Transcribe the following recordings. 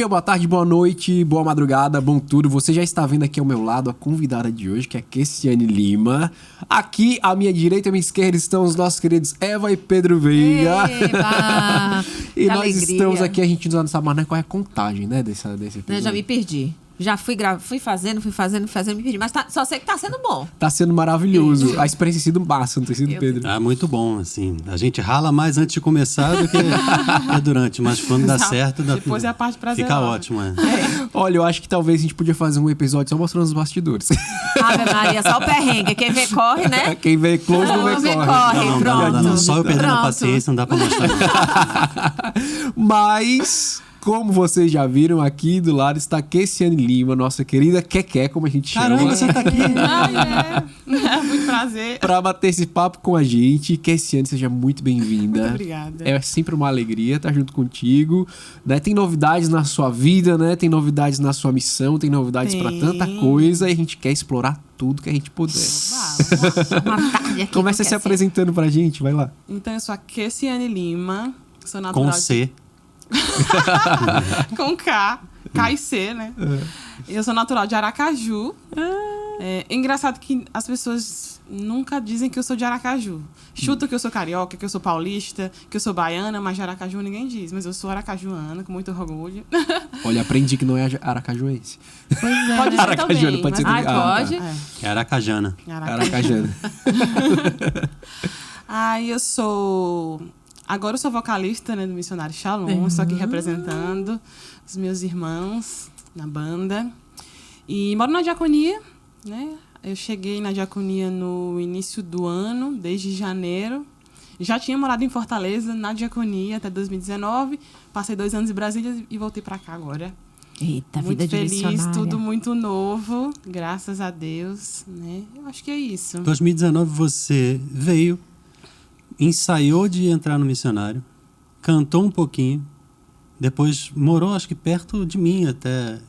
dia, boa tarde, boa noite, boa madrugada, bom tudo. Você já está vendo aqui ao meu lado a convidada de hoje, que é Kessiane Lima. Aqui, à minha direita e à minha esquerda, estão os nossos queridos Eva e Pedro Veiga. E nós alegria. estamos aqui, a gente não sabe mais nem qual é a contagem, né, desse episódio. Eu já me perdi. Já fui fazendo, me perdi. Mas só sei que tá sendo bom. Tá sendo maravilhoso. A experiência tem sido massa, não tem sido, Pedro? Ah, muito bom, assim. A gente rala mais antes de começar do que durante, mas quando dá certo, depois é a parte prazerosa. Fica ótimo, Olha, eu acho que talvez a gente podia fazer um episódio só mostrando os bastidores. Ave Maria, só o perrengue. Quem vê, corre, né? Quem vê close não vê corre. Não, pronto. só eu perdendo a paciência, não dá pra mostrar. Mas, como vocês já viram, aqui do lado está Kessiane Lima, nossa querida Keké, como a gente chama. Caramba, você tá aqui. Muito prazer. Pra bater esse papo com a gente. Kessiane, seja muito bem-vinda. Muito obrigada. É sempre uma alegria estar junto contigo. Né? Tem novidades na sua vida, né? Tem novidades na sua missão, tem novidades pra tanta coisa e a gente quer explorar tudo que a gente puder. Uma tarde aqui. Começa se apresentando pra gente, vai lá. Então, eu sou a Kessiane Lima. Sou natural Com C. Com K. K e C, né? Eu sou natural de Aracaju. É engraçado que as pessoas nunca dizem que eu sou de Aracaju. Chutam que eu sou carioca, que eu sou paulista, que eu sou baiana, mas de Aracaju ninguém diz. Mas eu sou aracajuana, com muito orgulho. Olha, aprendi que não é aracajuense. Pode ser Aracajuana, também. pode ser mas- também. pode. É Aracajana. Aracajana. Eu sou... Agora eu sou vocalista, né, do Missionário Shalom. Estou aqui representando os meus irmãos na banda. E moro na diaconia, né? Eu cheguei na diaconia no início do ano, desde janeiro. Já tinha morado em Fortaleza, na diaconia, até 2019. Passei 2 anos em Brasília e voltei para cá agora. Eita, Muito vida de feliz, missionária. tudo muito novo, graças a Deus, né? Eu acho que é isso. 2019 você veio, ensaiou de entrar no missionário, cantou um pouquinho, depois morou, acho que perto de mim até.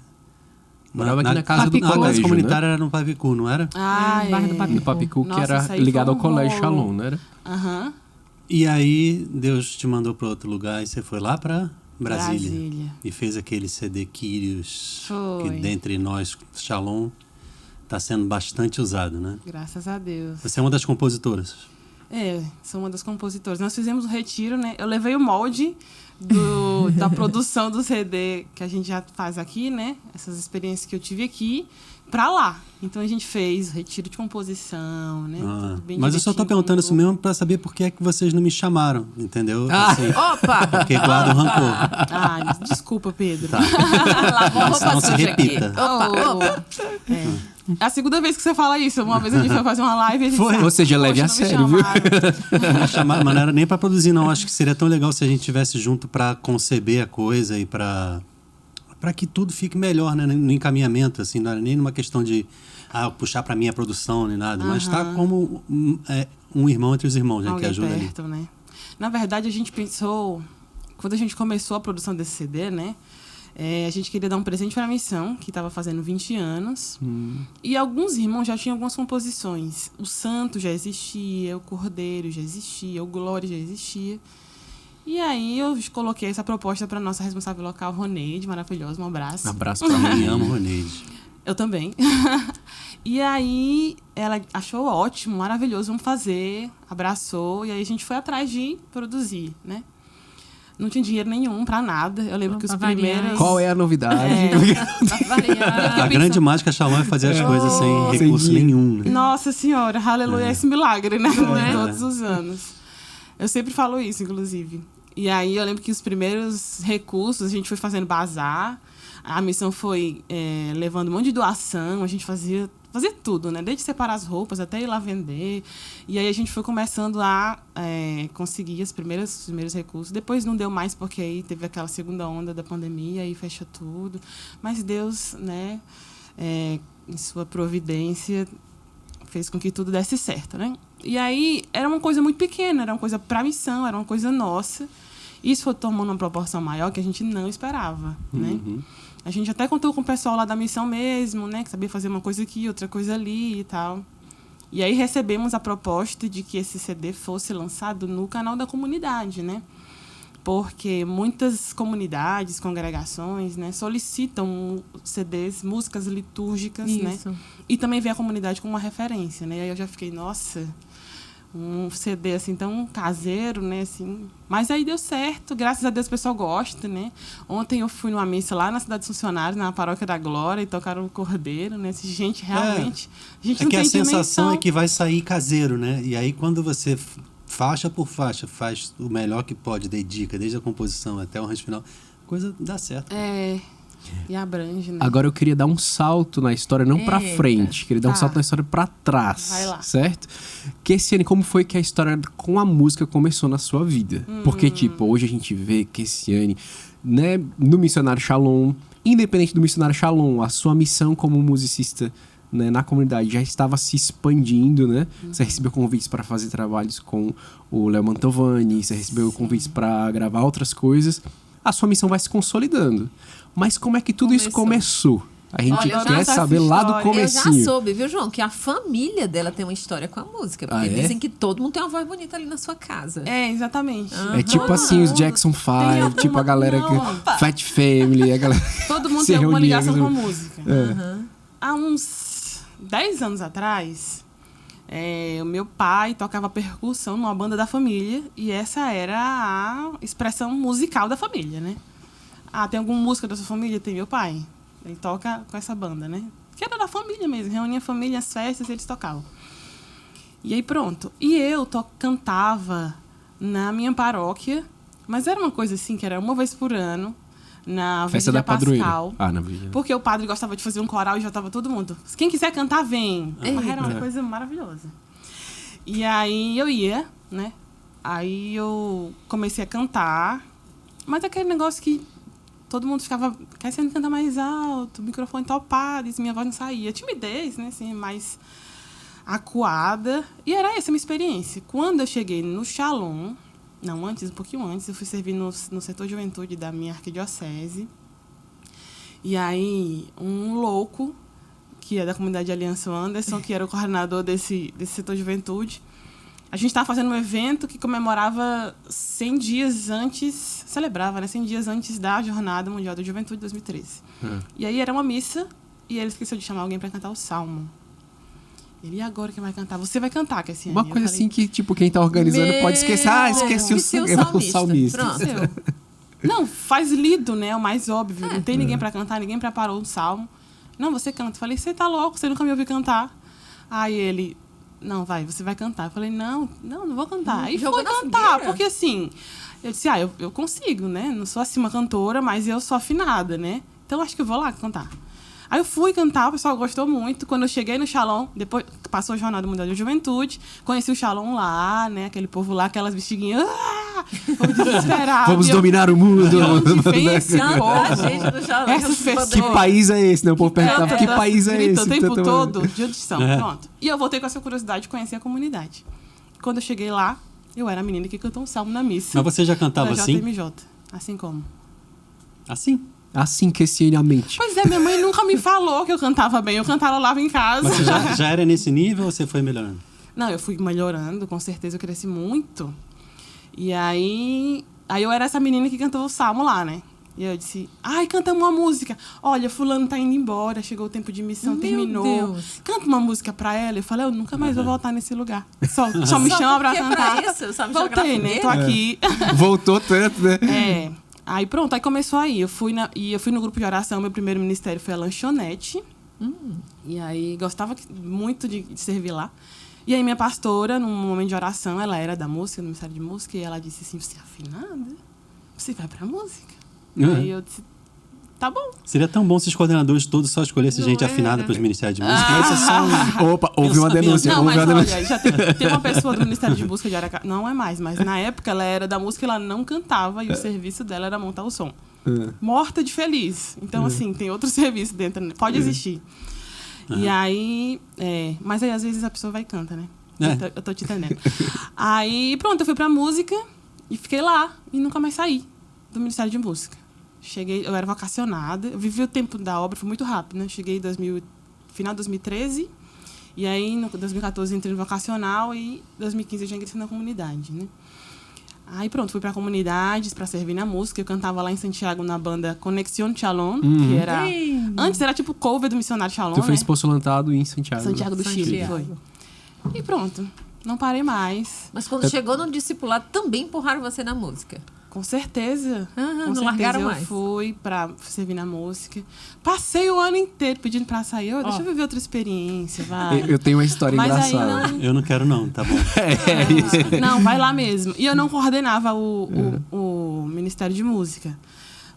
Morava aqui na casa do Papicu, colégio, a casa né? comunitária era no Papicu, não era? no bairro do Papicu. No Papicu, que Nossa, era isso aí ligado foi ao um Colégio rolo. Shalom, não era? Aham. E aí Deus te mandou para outro lugar e você foi lá para Brasília. Brasília. E fez aquele CD Kyrios, Foi. que dentre nós, Shalom, está sendo bastante usado, né? Graças a Deus. Você é uma das compositoras. Sou uma das compositoras. Nós fizemos o retiro, né? Eu levei o molde da produção do CD que a gente já faz aqui, né? Essas experiências que eu tive aqui, pra lá. Então a gente fez retiro de composição, né? Tudo bem Mas eu só tô direitinho, perguntando com isso mesmo para saber por que é que vocês não me chamaram, entendeu? Assim, Opa! porque guarda o rancor. Desculpa, Pedro. Tá. Lavou a Mas roupa não se suja aqui. repita. Opa. É a segunda vez que você fala isso. Uma vez a gente foi fazer uma live e a gente... Foi. Ou seja, leve a "Poxa, não me sério, viu?" chamaram. Me chamaram, mas não era nem para produzir, não. Acho que seria tão legal se a gente estivesse junto para conceber a coisa e para que tudo fique melhor, né? No encaminhamento, assim, não era nem numa questão de puxar para mim a produção nem nada, mas tá como um irmão entre os irmãos, né? Que Alguém ajuda ali. perto, né? Na verdade, a gente pensou... Quando a gente começou a produção desse CD, né? A gente queria dar um presente para a missão, que estava fazendo 20 anos. E alguns irmãos já tinham algumas composições. O Santo já existia, o Cordeiro já existia, o Glória já existia. E aí eu coloquei essa proposta para nossa responsável local, Roneide, maravilhosa, um abraço. Um abraço pra Me mim. amo, Roneide. Eu também. E aí ela achou ótimo, maravilhoso, vamos fazer, abraçou. E aí a gente foi atrás de produzir, né? Não tinha dinheiro nenhum pra nada. Eu lembro que os Pra variar. primeiros... Qual é a novidade? A grande mágica Shalom é fazer as coisas sem recurso dinheiro. nenhum, né? Nossa Senhora, aleluia, esse milagre, né? é? Todos os anos. Eu sempre falo isso, inclusive. E aí eu lembro que os primeiros recursos, a gente foi fazendo bazar. A missão foi levando um monte de doação. A gente fazia tudo, né? Desde separar as roupas até ir lá vender. E aí a gente foi começando a conseguir os primeiros recursos. Depois não deu mais porque aí teve aquela segunda onda da pandemia, aí fechou tudo. Mas Deus, né, em sua providência, fez com que tudo desse certo, né? E aí era uma coisa muito pequena, era uma coisa para missão, era uma coisa nossa. Isso foi tomando uma proporção maior que a gente não esperava, né? A gente até contou com o pessoal lá da missão mesmo, né? Que sabia fazer uma coisa aqui, outra coisa ali e tal. E aí recebemos a proposta de que esse CD fosse lançado no canal da comunidade, né? porque muitas comunidades, congregações, né, solicitam CDs, músicas litúrgicas, né? Isso. E também vê a comunidade como uma referência, né? E aí eu já fiquei, nossa, um CD assim tão caseiro, né, assim. Mas aí deu certo, graças a Deus o pessoal gosta, né? Ontem eu fui numa missa lá na Cidade dos Funcionários, na Paróquia da Glória, e tocaram o Cordeiro, né? Gente, realmente, a gente É não que tem a sensação dimensão. é que vai sair caseiro, né? E aí quando você faixa por faixa faz o melhor que pode, dedica, desde a composição até o arranjo final, a coisa dá certo. E abrange, né? Agora eu queria dar um salto na história, não pra Eita. frente, queria dar um Tá. salto na história pra trás. Vai lá. Certo? Kessiane, como foi que a história com a música começou na sua vida? Porque, tipo, hoje a gente vê Kessiane, né, no Missionário Shalom, independente do Missionário Shalom, a sua missão como musicista, né, na comunidade já estava se expandindo, né? Você recebeu convites para fazer trabalhos com o Léo Mantovani, você recebeu convites para gravar outras coisas. A sua missão vai se consolidando. Mas como é que tudo isso começou? A gente Olha, eu já quer sei saber essa lá do história. Eu já comecinho. soube, viu, João, que a família dela tem uma história com a música. Porque Ah, é? dizem que todo mundo tem uma voz bonita ali na sua casa. Exatamente. É tipo assim, os Jackson 5, alguma- tipo a galera não. que... Fat Family, a galera... Todo mundo se tem alguma reunia, ligação com a né? música. É. Há uns 10 anos atrás, o meu pai tocava percussão numa banda da família e essa era a expressão musical da família, né? Ah, tem alguma música da sua família? Tem meu pai. Ele toca com essa banda, né? Que era da família mesmo, reunia a família, as festas, eles tocavam. E aí pronto. E eu cantava na minha paróquia, mas era uma coisa assim, que era uma vez por ano, na Festa Vigília da Padroeira. Pascal. Ah, na Vigília. Porque o padre gostava de fazer um coral e já tava todo mundo. Quem quiser cantar, vem. Mas era uma Eita. coisa maravilhosa. E aí eu ia, né? Aí eu comecei a cantar. Mas aquele negócio que todo mundo ficava querendo cantar mais alto, o microfone topado, e minha voz não saía. Timidez, né? Assim, mais acuada. E era essa a minha experiência. Quando eu cheguei no Shalom, não, antes, um pouquinho antes, eu fui servir no setor de juventude da minha arquidiocese. E aí, um louco, que é da comunidade Aliança Anderson, que era o coordenador desse setor de juventude, a gente estava fazendo um evento que comemorava 100 dias antes, celebrava, né, 100 dias antes da Jornada Mundial da Juventude de 2013. E aí era uma missa, e ele esqueceu de chamar alguém para cantar o Salmo. Ele, e agora quem vai cantar? Você vai cantar, Kessiane. Uma coisa assim que, tipo, quem tá organizando pode esquecer. Ah, esqueci o salmista. Pronto. Não, faz lido, né? É o mais óbvio. Não tem ninguém pra cantar, ninguém preparou um salmo. Não, você canta. Eu falei, você tá louco, você nunca me ouviu cantar. Aí ele, não, vai, você vai cantar. Eu falei, não vou cantar. Aí Jogou foi na cantar, fogueira. porque assim, eu disse, eu consigo, né? Não sou assim uma cantora, mas eu sou afinada, né? Então acho que eu vou lá cantar. Aí eu fui cantar, o pessoal gostou muito. Quando eu cheguei no Shalom, depois passou a Jornada Mundial da Juventude, conheci o Shalom lá, né? Aquele povo lá, aquelas bexiguinhas. Povo desesperado. Vamos E eu, dominar o mundo. de onde vem esse Canta a povo? gente do Shalom. Essas pessoas. Que país é esse, né? O povo perguntava, que Grita país é esse? o tempo Então, todo, de onde são. Pronto. E eu voltei com essa curiosidade de conhecer a comunidade. Quando eu cheguei lá, eu era a menina que cantou um salmo na missa. Mas você já cantava da assim? JMJ. Assim como? Assim? Assim que esse a mente. Pois é, minha mãe nunca me falou que eu cantava bem. Eu cantarolava em casa. Mas você já era nesse nível ou você foi melhorando? Não, eu fui melhorando, com certeza eu cresci muito. E aí eu era essa menina que cantou o salmo lá, né? E eu disse, ai, canta uma música. Olha, fulano tá indo embora, chegou o tempo de missão, Meu terminou. Deus. Canta uma música pra ela. Eu falei, eu nunca mais vou voltar nesse lugar. Só me chama pra porque cantar. pra isso? Só me chama pra Voltei, né? Tô fogueira? aqui. Voltou tanto, né? Aí pronto, aí começou aí. Eu fui no grupo de oração, meu primeiro ministério foi a lanchonete. E aí gostava muito de servir lá. E aí minha pastora, num momento de oração, ela era da música, do ministério de música, e ela disse assim, você é afinada? Você vai pra música? Aí eu disse, tá bom. Seria tão bom se os coordenadores todos só escolhessem Não gente é, afinada né? para os ministérios de música. Mas isso é só um... Opa, houve uma Pensamento. denúncia. Não, Houve mas uma denúncia. olha, já tem uma pessoa do Ministério de Música de Aracaju, não é mais, mas na época ela era da música, ela não cantava e o serviço dela era montar o som. Morta de feliz. Então, assim, tem outro serviço dentro, né? Pode existir. E aí, mas aí às vezes a pessoa vai e canta, né? Eu tô te entendendo. Aí, pronto, eu fui pra música e fiquei lá e nunca mais saí do Ministério de Música. Cheguei, eu era vocacionada, eu vivi o tempo da obra, foi muito rápido, né? Cheguei em final de 2013, e aí em 2014 entrei no vocacional e em 2015 eu já ingressei na comunidade, né? Aí pronto, fui pra comunidades pra servir na música. Eu cantava lá em Santiago na banda Conexión Shalom, que era... Antes era tipo cover do Missionário Shalom, Tu né? fez postulantado em Santiago. Santiago do Chile, foi. E pronto, não parei mais. Mas quando chegou no discipulado, também empurraram você na música. Com certeza. Aham, Com não certeza largaram eu mais. fui pra servir na música. Passei o ano inteiro pedindo pra sair. Deixa eu viver outra experiência, vai. Eu tenho uma história Mas aí engraçada. não- Eu não quero não, tá bom. Não, vai lá mesmo. E eu não coordenava o Ministério de Música.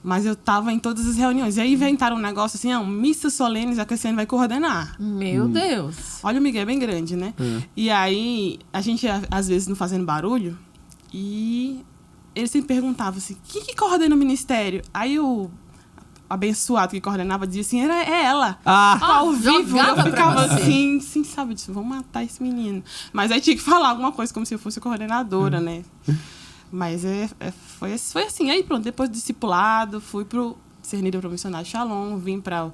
Mas eu tava em todas as reuniões. E aí inventaram um negócio assim, missa solenes, a Cristiane vai coordenar. Meu Deus. Olha, o Miguel é bem grande, né? E aí, a gente, às vezes, não fazendo barulho, e ele sempre perguntava assim, quem que coordena o ministério? Aí o abençoado que coordenava dizia assim, é ela. Ao vivo, jogava eu ficava pra você. assim, sabe, disse, vamos matar esse menino. Mas aí tinha que falar alguma coisa como se eu fosse coordenadora, né? Mas foi assim. Aí pronto, depois do discipulado, fui pro discernida pro Missionário Shalom, vim pra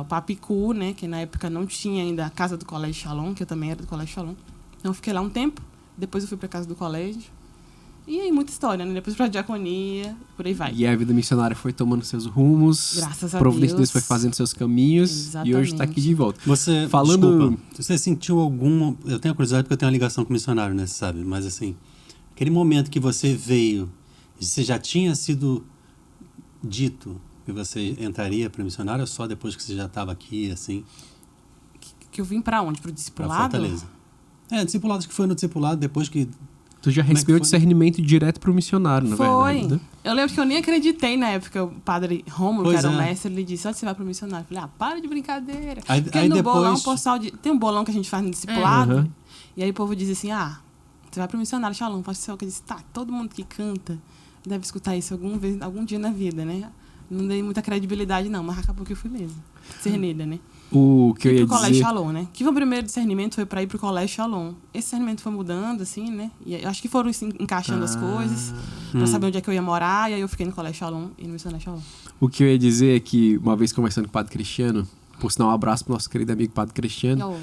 Papicu, né? Que na época não tinha ainda a casa do Colégio Shalom, que eu também era do Colégio Shalom. Então fiquei lá um tempo, depois eu fui pra casa do colégio. E aí muita história, né? Depois pra diaconia, por aí vai. E a vida missionária foi tomando seus rumos. Graças a Providência de Deus Deus. foi fazendo seus caminhos. E hoje tá aqui de volta. Você, Falando- desculpa, você sentiu algum... Eu tenho a curiosidade porque eu tenho uma ligação com o missionário, né, você sabe? Mas assim, aquele momento que você veio, você já tinha sido dito que você entraria para missionário ou só depois que você já estava aqui, assim, Que eu vim pra onde? Pro para discipulado? Fortaleza? Discipulado, acho que foi no discipulado, depois que... Tu já Como é que recebeu o foi? discernimento direto pro missionário, na Foi. verdade, né? Eu lembro que eu nem acreditei na época. O padre Rômulo, que Pois era o é. mestre, ele disse, onde você vai pro missionário? Eu falei, para de brincadeira. Aí- Porque aí no depois- bolão, tem um bolão que a gente faz no discipulado. Aham. E aí o povo diz assim, você vai pro missionário Shalom. Pode ser o que eu disse, todo mundo que canta deve escutar isso algum dia na vida, né? Não dei muita credibilidade, não, mas acabou que eu fui mesmo. Discernida, né? O que eu ia Fui pro Colégio dizer... Shalom, né? Que foi o primeiro discernimento, foi pra ir pro Colégio Shalom. Esse discernimento foi mudando, assim, né? E eu acho que foram assim, encaixando as coisas, pra saber onde é que eu ia morar. E aí eu fiquei no Colégio Shalom e no Missionário Shalom. O que eu ia dizer é que, uma vez conversando com o Padre Cristiano, por sinal, um abraço pro nosso querido amigo Padre Cristiano,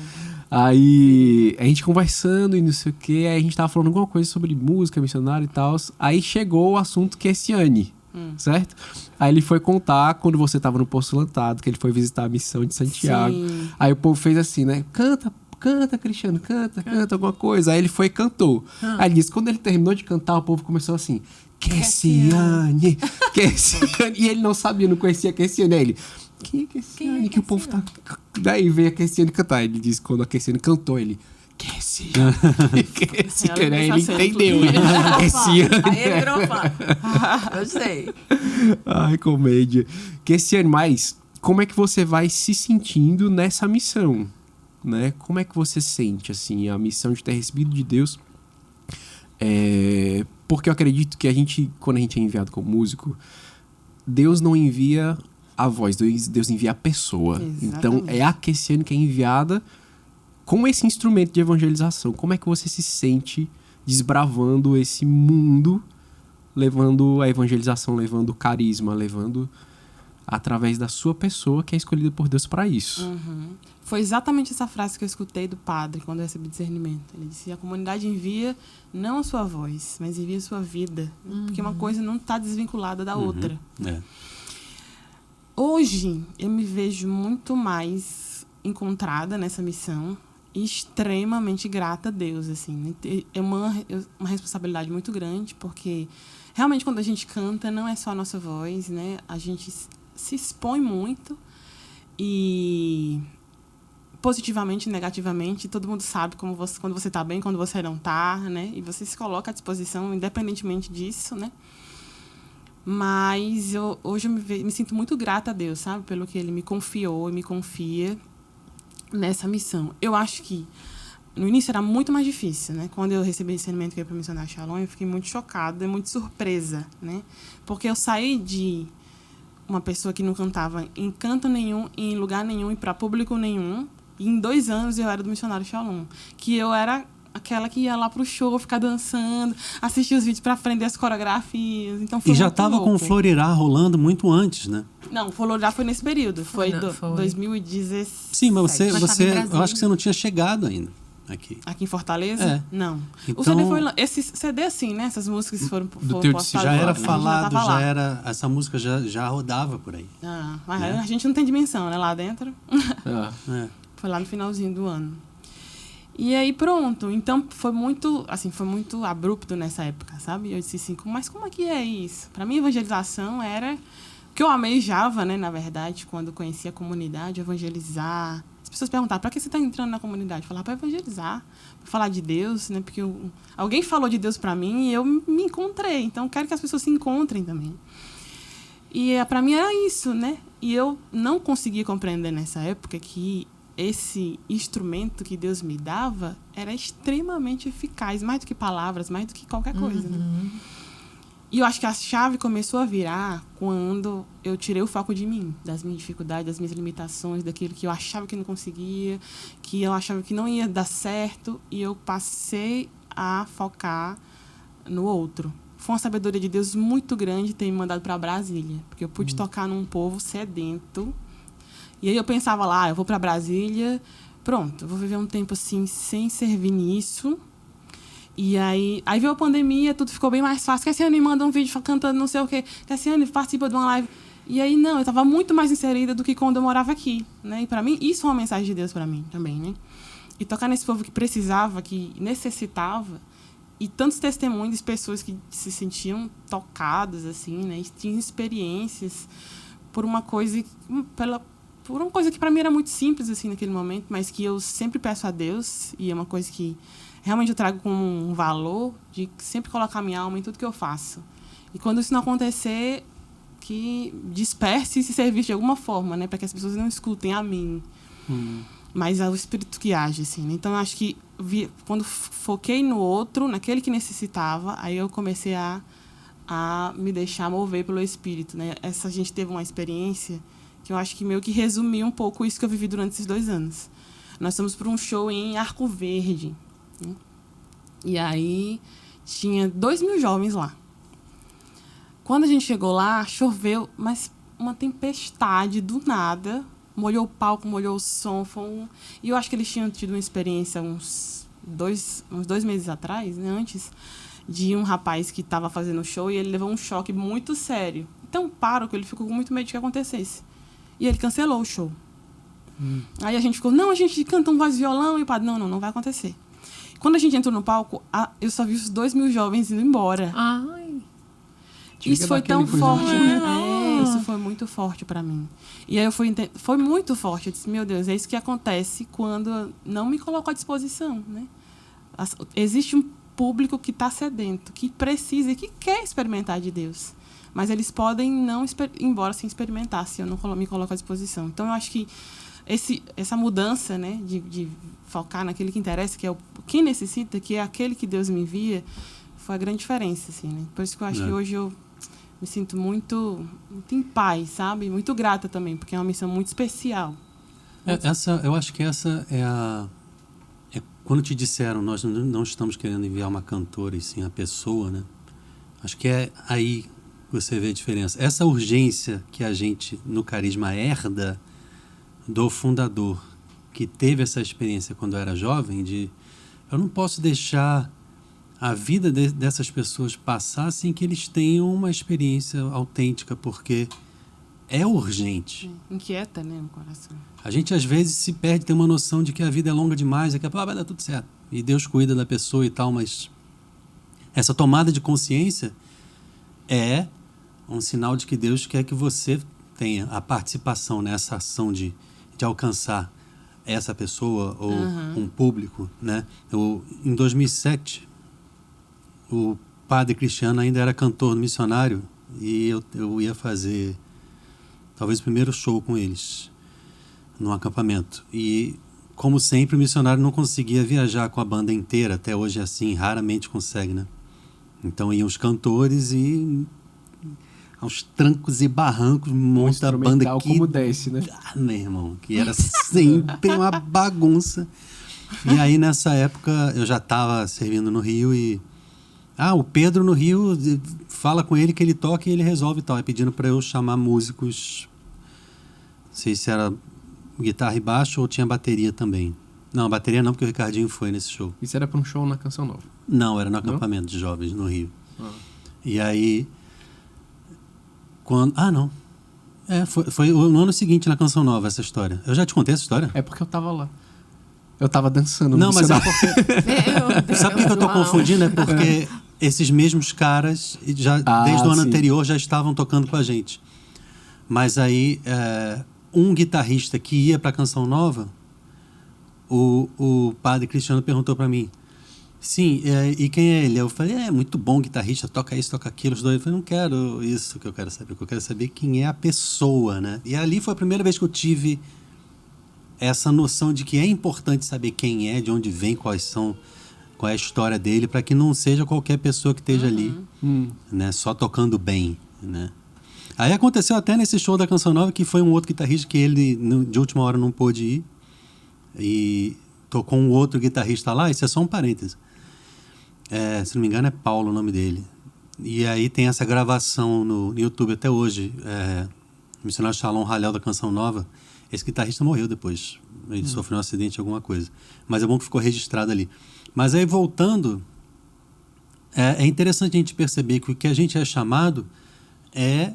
aí a gente conversando e não sei o que, aí a gente tava falando alguma coisa sobre música, missionário e tal, aí chegou o assunto Kessiane, certo? Aí ele foi contar quando você tava no postulantado, que ele foi visitar a missão de Santiago. Sim. Aí o povo fez assim, né? Canta, Cristiano, canta alguma coisa. Aí ele foi e cantou. Aí ele disse, quando ele terminou de cantar, o povo começou assim, Kessiane. E ele não sabia, não conhecia Kessiane. Aí ele, quem é Kessiane? Que o povo tá... Daí veio a Kessiane cantar. Ele disse, quando a Kessiane cantou, ele... Kessiane. Aí ele entendeu. Kessiane. Aí ele virou fã. Eu sei. Ai, comédia. Kessiane, mas como é que você vai se sentindo nessa missão? Né? Como é que você sente, assim, a missão de ter recebido de Deus? Porque eu acredito que quando a gente é enviado como músico, Deus não envia a voz, Deus envia a pessoa. Exatamente. Então, é a Kessiane que é enviada com esse instrumento de evangelização. Como é que você se sente desbravando esse mundo, levando a evangelização, levando o carisma, levando através da sua pessoa que é escolhida por Deus para isso? Foi exatamente essa frase que eu escutei do padre quando eu recebi discernimento. Ele disse, a comunidade envia não a sua voz, mas envia a sua vida. Porque uma coisa não está desvinculada da outra. É. Hoje, eu me vejo muito mais encontrada nessa missão e extremamente grata a Deus, assim. É uma responsabilidade muito grande, porque realmente quando a gente canta, não é só a nossa voz, né? A gente se expõe muito e positivamente e negativamente, todo mundo sabe quando você tá bem, quando você não tá, né? E você se coloca à disposição independentemente disso, né? Mas hoje eu me sinto muito grata a Deus, sabe? Pelo que Ele me confiou e me confia nessa missão. Eu acho que no início era muito mais difícil, né? Quando eu recebi esse discernimento que ia para Missionário Shalom, eu fiquei muito chocada e muito surpresa, né? Porque eu saí de uma pessoa que não cantava em canto nenhum, em lugar nenhum e para público nenhum. E em 2 anos eu era do Missionário Shalom. Que eu era aquela que ia lá pro show, ficar dançando, assistir os vídeos para aprender as coreografias. Então foi E já muito estava com o louco. Florirá rolando muito antes, né? Não, o Florirá foi nesse período. Foi, Foi. 2017. Sim, mas Mas tava em eu Brasília. acho que você não tinha chegado ainda. aqui. Aqui em Fortaleza? É. Não. Então- O CD foi... Esse CD, assim, né? Essas músicas que foram teu postadas, Já era a gente falado, tava lá. essa música já rodava por aí. Ah, mas a gente não tem dimensão, né? Lá dentro. Ah. É. Foi lá no finalzinho do ano. E aí, pronto. Então, foi muito abrupto nessa época, sabe? Eu disse assim, mas como é que é isso? Para mim, evangelização era... que eu almejava, né, na verdade, quando conheci a comunidade, evangelizar. As pessoas perguntavam, para que você está entrando na comunidade? Eu falava, para evangelizar, para falar de Deus, né? Porque alguém falou de Deus para mim e eu me encontrei. Então, eu quero que as pessoas se encontrem também. E para mim era isso, né? E eu não conseguia compreender nessa época que esse instrumento que Deus me dava era extremamente eficaz, mais do que palavras, mais do que qualquer coisa, né? E eu acho que a chave começou a virar quando eu tirei o foco de mim, das minhas dificuldades, das minhas limitações, daquilo que eu achava que não conseguia, que eu achava que não ia dar certo, e eu passei a focar no outro. Foi uma sabedoria de Deus muito grande ter me mandado para Brasília, porque eu pude tocar num povo sedento. E aí eu pensava lá, eu vou para Brasília, pronto, eu vou viver um tempo assim sem servir nisso. E aí veio a pandemia, tudo ficou bem mais fácil. Cassiane manda um vídeo cantando não sei o quê. Cassiane participa de uma live. E aí, não, eu estava muito mais inserida do que quando eu morava aqui, né? E para mim, isso é uma mensagem de Deus para mim também, né? E tocar nesse povo que precisava, que necessitava. E tantos testemunhos de pessoas que se sentiam tocadas, assim, né? E tinham experiências por uma coisa que para mim era muito simples, assim, naquele momento, mas que eu sempre peço a Deus, e é uma coisa que realmente eu trago como um valor de sempre colocar minha alma em tudo que eu faço. E quando isso não acontecer, que disperse esse serviço de alguma forma, né? Para que as pessoas não escutem a mim. Mas é o Espírito que age, assim, né? Então, eu acho que quando foquei no outro, naquele que necessitava, aí eu comecei a me deixar mover pelo Espírito, né? A gente teve uma experiência que eu acho que meio que resumiu um pouco isso que eu vivi durante esses 2 anos. Nós fomos para um show em Arco Verde, né? E aí tinha 2.000 jovens lá. Quando a gente chegou lá, choveu, mas uma tempestade do nada. Molhou o palco, molhou o som. E eu acho que eles tinham tido uma experiência uns 2 meses atrás, né, antes, de um rapaz que estava fazendo o show e ele levou um choque muito sério. Então, o pároco, ele ficou com muito medo de que acontecesse. E ele cancelou o show. Aí a gente ficou, não, a gente canta um voz e violão. E o padre, não vai acontecer. Quando a gente entrou no palco, eu só vi os 2.000 jovens indo embora. Ai. Isso foi tão forte, né? Isso foi muito forte para mim. E aí foi muito forte. Eu disse, meu Deus, é isso que acontece quando não me coloco à disposição, né? Existe um público que está sedento, que precisa e que quer experimentar de Deus. Mas eles podem não ir embora sem experimentar, se eu não me coloco à disposição. Então, eu acho que essa mudança, né, de focar naquele que interessa, que é quem necessita, que é aquele que Deus me envia, foi a grande diferença, assim, né? Por isso que eu acho que hoje eu me sinto muito em paz, sabe? Muito grata também, porque é uma missão muito especial. Eu acho que essa é quando te disseram, nós não estamos querendo enviar uma cantora, e sim a pessoa, né? Acho que é aí que você vê a diferença. Essa urgência que a gente, no Carisma, herda do fundador, que teve essa experiência quando era jovem, eu não posso deixar a vida dessas pessoas passar sem que eles tenham uma experiência autêntica, porque é urgente. Inquieta, né, no coração. A gente, às vezes, se perde, tem uma noção de que a vida é longa demais, é que vai dar tudo certo. E Deus cuida da pessoa e tal, mas essa tomada de consciência é um sinal de que Deus quer que você tenha a participação nessa ação de alcançar essa pessoa ou um público, né? Em 2007, o padre Cristiano ainda era cantor missionário e eu ia fazer talvez o primeiro show com eles num acampamento. E, como sempre, o missionário não conseguia viajar com a banda inteira. Até hoje é assim, raramente consegue, né? Então iam os cantores e aos trancos e barrancos monta a banda que... como desce, né? meu irmão, que era sempre uma bagunça. E aí, nessa época, eu já estava servindo no Rio e... o Pedro no Rio, fala com ele que ele toca e ele resolve e tal. É pedindo para eu chamar músicos, não sei se era guitarra e baixo ou tinha bateria também. Não, bateria não, porque o Ricardinho foi nesse show. Isso era pra um show na Canção Nova. Não, era no acampamento de jovens no Rio. E aí... não. Foi no ano seguinte na Canção Nova essa história. Eu já te contei essa história? É porque eu tava lá. Eu tava dançando. Não, mas é missionário. porque... Sabe por que eu tô confundindo? É porque esses mesmos caras, já, desde o ano anterior, já estavam tocando com a gente. Mas aí, um guitarrista que ia pra Canção Nova, o padre Cristiano perguntou pra mim, sim, e quem é ele? Eu falei, muito bom guitarrista, toca isso, toca aquilo. Os dois, eu falei, não quero isso que eu quero saber, eu quero saber quem é a pessoa, né? E ali foi a primeira vez que eu tive essa noção de que é importante saber quem é, de onde vem, qual é a história dele, para que não seja qualquer pessoa que esteja ali, né? Só tocando bem, né? Aí aconteceu até nesse show da Canção Nova que foi um outro guitarrista que ele, de última hora, não pôde ir. E tocou um outro guitarrista lá, isso é só um parêntese. Se não me engano é Paulo o nome dele. E aí tem essa gravação no YouTube até hoje. Missionário Shalom Halel da Canção Nova. Esse guitarrista morreu depois. Ele sofreu um acidente, alguma coisa. Mas é bom que ficou registrado ali. Mas aí voltando, é interessante a gente perceber que o que a gente é chamado é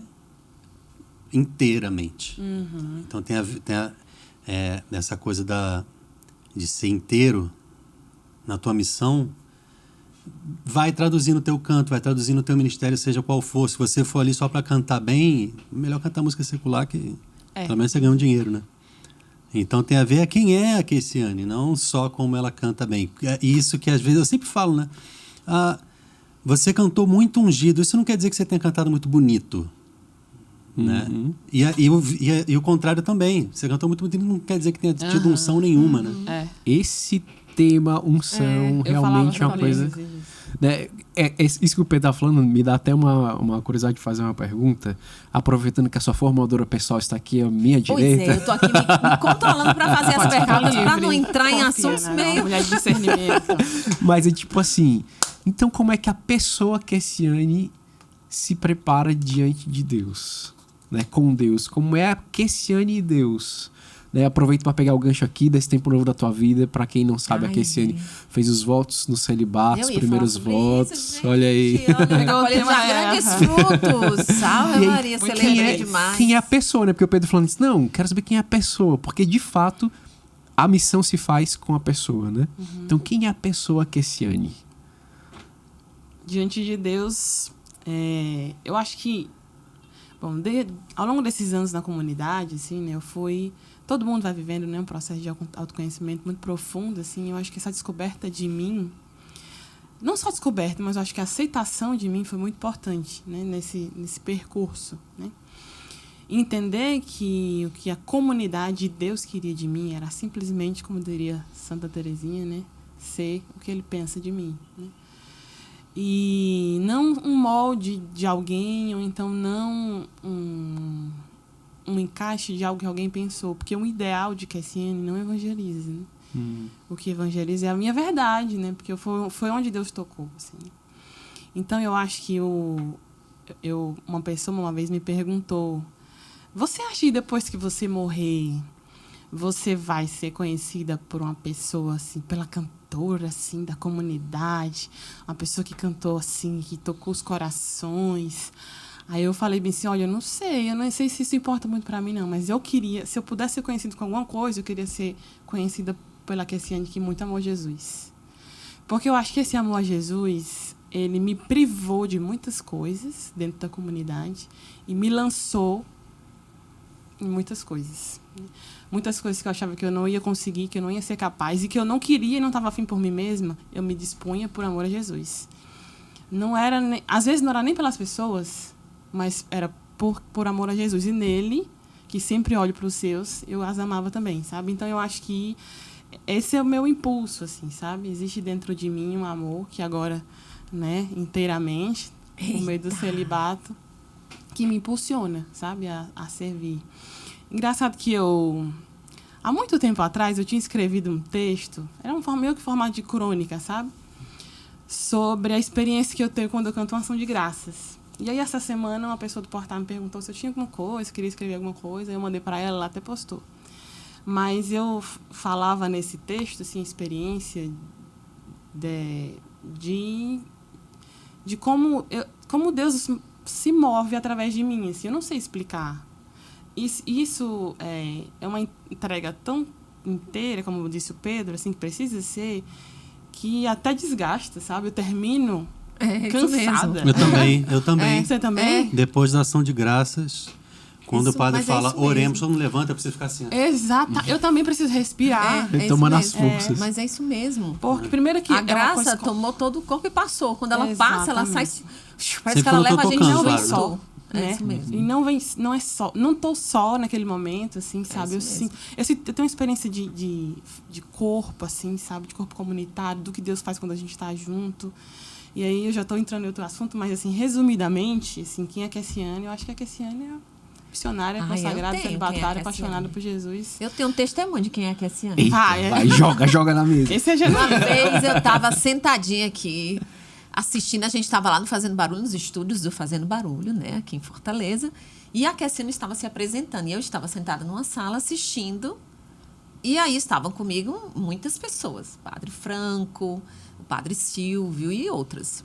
inteiramente. Então tem essa coisa de ser inteiro na tua missão, vai traduzir no teu canto, vai traduzir no teu ministério, seja qual for. Se você for ali só para cantar bem, melhor cantar música secular, que pelo menos você ganha um dinheiro, né? Então tem a ver quem é a Kessiane, não só como ela canta bem. Isso que às vezes eu sempre falo, né? Você cantou muito ungido, isso não quer dizer que você tenha cantado muito bonito. Né? E o contrário também. Você cantou muito bonito, não quer dizer que tenha tido unção nenhuma, né? Esse tema, unção, realmente é uma coisa... Né? Isso que o Pedro tá falando me dá até uma curiosidade de fazer uma pergunta, aproveitando que a sua formadora pessoal está aqui à minha direita. Pois eu tô aqui me controlando para fazer as perguntas, para não entrar em assuntos meio... Mulher de discernimento. Mas é tipo assim, então como é que a pessoa Kessiane se prepara diante de Deus? Né, com Deus, como é a Kessiane e Deus, né? Aproveito para pegar o gancho aqui desse tempo novo da tua vida. Para quem não sabe, a Kessiane fez os votos no celibato, os primeiros votos. Isso, olha aí. Olha já grandes frutos. Salve Maria, você lembra demais. Quem é a pessoa, né? Porque o Pedro falando isso, não, quero saber quem é a pessoa, porque de fato a missão se faz com a pessoa, né? Então quem é a pessoa Kessiane? Diante de Deus, eu acho que bom, ao longo desses anos na comunidade, assim, né, todo mundo vai vivendo, né, um processo de autoconhecimento muito profundo, assim. Eu acho que essa descoberta de mim, não só descoberta, mas eu acho que a aceitação de mim foi muito importante, né, nesse percurso, né. Entender que o que a comunidade de Deus queria de mim era simplesmente, como diria Santa Teresinha, né, ser o que ele pensa de mim, né. E não um molde de alguém, ou então não um encaixe de algo que alguém pensou. Porque o ideal de Kessiane não evangeliza, né? O que evangeliza é a minha verdade, né? Porque foi onde Deus tocou, assim. Então, eu acho que uma pessoa uma vez me perguntou, você acha que depois que você morrer, você vai ser conhecida por uma pessoa, assim, pela cantora, assim, da comunidade, uma pessoa que cantou, assim, que tocou os corações? Aí eu falei bem assim, olha, eu não sei se isso importa muito pra mim, não, mas eu queria, se eu pudesse ser conhecida com alguma coisa, eu queria ser conhecida pela Kessiane que muito amou Jesus. Porque eu acho que esse amor a Jesus, ele me privou de muitas coisas dentro da comunidade e me lançou em muitas coisas. Muitas coisas que eu achava que eu não ia conseguir, que eu não ia ser capaz e que eu não queria e não estava afim por mim mesma, eu me dispunha por amor a Jesus. Não era às vezes não era nem pelas pessoas, mas era por amor a Jesus. E nele, que sempre olho para os seus, eu as amava também, sabe? Então eu acho que esse é o meu impulso, assim, sabe? Existe dentro de mim um amor que agora, né, inteiramente, no meio do celibato, que me impulsiona, sabe, a servir. Engraçado que há muito tempo atrás, eu tinha escrevido um texto, era meio que formato de crônica, sabe? Sobre a experiência que eu tenho quando eu canto uma ação de graças. E aí, essa semana, uma pessoa do portal me perguntou se eu tinha alguma coisa, queria escrever alguma coisa, eu mandei para ela, ela até postou. Mas eu falava nesse texto, assim, experiência de como Deus se move através de mim, assim, eu não sei explicar. Isso é uma entrega tão inteira, como disse o Pedro, assim, que precisa ser, que até desgasta, sabe? Eu termino isso cansada. mesmo. Eu também. Você também? Depois da ação de graças, quando Isso, o padre mas é fala, isso mesmo. oremos, todo mundo levanta, eu preciso ficar assim. Exato. Eu também preciso respirar. Ele isso tomando as mesmo. forças. Mas é isso mesmo. Porque primeiro que A é uma graça coisa tomou todo o corpo e passou. Quando ela passa, ela sai. Exatamente. Parece Sempre que ela quando eu leva tô a gente tocando, não claro. vem só. É né? isso mesmo. E não é só, não tô só naquele momento, assim, sabe? isso mesmo. Eu tenho uma experiência de corpo, assim, sabe? De corpo comunitário, do que Deus faz quando a gente tá junto. E aí eu já tô entrando em outro assunto, mas assim, resumidamente, assim, quem é Cassiane? Eu acho que a Cassiane é missionária, consagrada, tenho celibatária, quem é a apaixonada Cassiane. por Jesus. Eu tenho um testemunho de quem é a Cassiane. Eita, Vai, vai, joga na mesa. Esse é Uma genuíno. vez eu tava sentadinha aqui, assistindo, a gente estava lá no Fazendo Barulho, nos estúdios do Fazendo Barulho, né, aqui em Fortaleza, e a Cassiane estava se apresentando, e eu estava sentada numa sala assistindo, e aí estavam comigo muitas pessoas, o Padre Franco, o Padre Silvio e outras.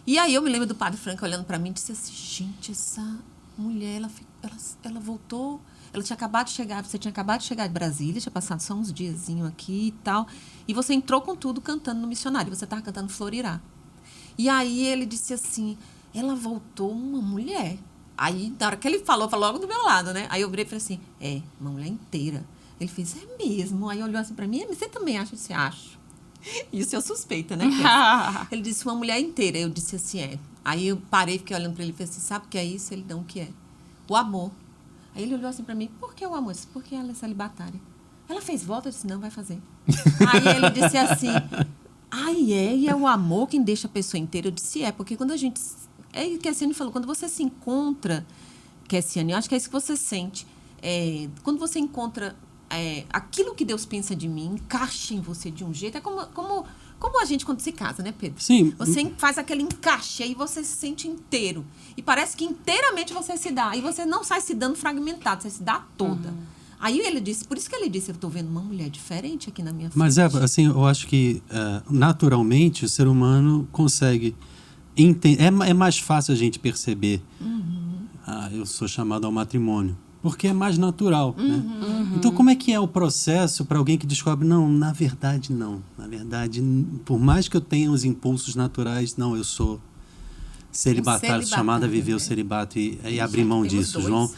E aí eu me lembro do Padre Franco olhando para mim e disse assim, gente, essa mulher, ela voltou, ela tinha acabado de chegar, você tinha acabado de chegar de Brasília, tinha passado só uns diazinho aqui e tal, e você entrou com tudo cantando no missionário, você estava cantando Florirá. E aí ele disse assim, ela voltou uma mulher. Aí, na hora que ele falou logo do meu lado, né? Aí eu virei e falei assim, uma mulher inteira. Ele fez, é mesmo? Aí olhou assim pra mim, você também acha? Eu disse, acho. Isso eu suspeita, né? Ele disse, uma mulher inteira. Eu disse assim, Aí eu parei, fiquei olhando pra ele e falei assim, sabe o que é isso? Ele, não, o que é? O amor. Aí ele olhou assim pra mim, por que o amor? Eu disse, porque ela é celibatária. Ela fez voto? Eu disse, não, vai fazer. Aí ele disse assim, e é o amor quem deixa a pessoa inteira? Eu disse, porque quando a gente... É o que a Cassiane falou, quando você se encontra, Cassiane, eu acho que é isso que você sente. Quando você encontra aquilo que Deus pensa de mim, encaixa em você de um jeito, é como a gente quando se casa, né, Pedro? Sim. Você faz aquele encaixe e você se sente inteiro. E parece que inteiramente você se dá. E você não sai se dando fragmentado, você se dá toda. Aí ele disse, por isso que ele disse, eu estou vendo uma mulher diferente aqui na minha frente. Mas assim, eu acho que naturalmente o ser humano consegue entender. É mais fácil a gente perceber. Eu sou chamado ao matrimônio. Porque é mais natural, né? Então, como é que é o processo para alguém que descobre, não, na verdade, não. Na verdade, por mais que eu tenha os impulsos naturais, não, eu sou celibatário, chamado a viver o celibato e abrir mão disso, João.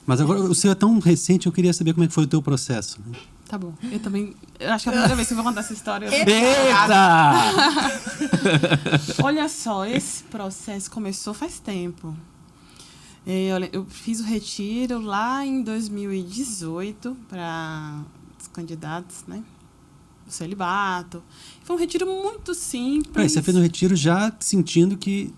Mas agora, o seu é tão recente, eu queria saber como é que foi o teu processo. Né? Tá bom. Eu também... Eu acho que é a primeira vez que eu vou contar essa história. Eita! Olha só, esse processo começou faz tempo. Eu fiz o retiro lá em 2018 para os candidatos, né? O celibato. Foi um retiro muito simples. Peraí, você fez um retiro já sentindo que...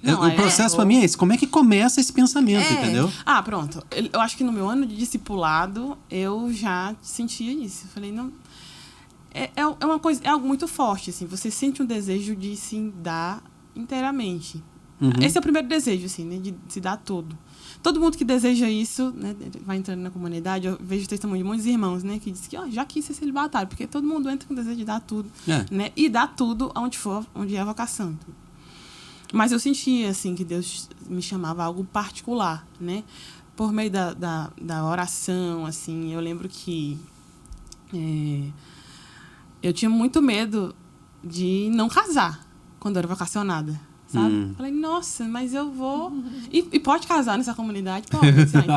Não, o processo para mim é esse. Como é que começa esse pensamento, entendeu? Pronto. Eu acho que no meu ano de discipulado, eu já sentia isso. Eu falei, não... É uma coisa... É algo muito forte, assim. Você sente um desejo de se dar inteiramente. Esse é o primeiro desejo, assim, né? De se dar tudo. Todo mundo que deseja isso, né? Vai entrando na comunidade, eu vejo o testemunho de muitos irmãos, né? Que dizem que, já quis ser celibatário, porque todo mundo entra com o desejo de dar tudo, né? E dar tudo onde é a vocação. Mas eu sentia, assim, que Deus me chamava a algo particular, né? Por meio da oração, assim, eu lembro que eu tinha muito medo de não casar quando eu era vocacionada. Sabe? Falei, nossa, mas eu vou... E pode casar nessa comunidade? Pode.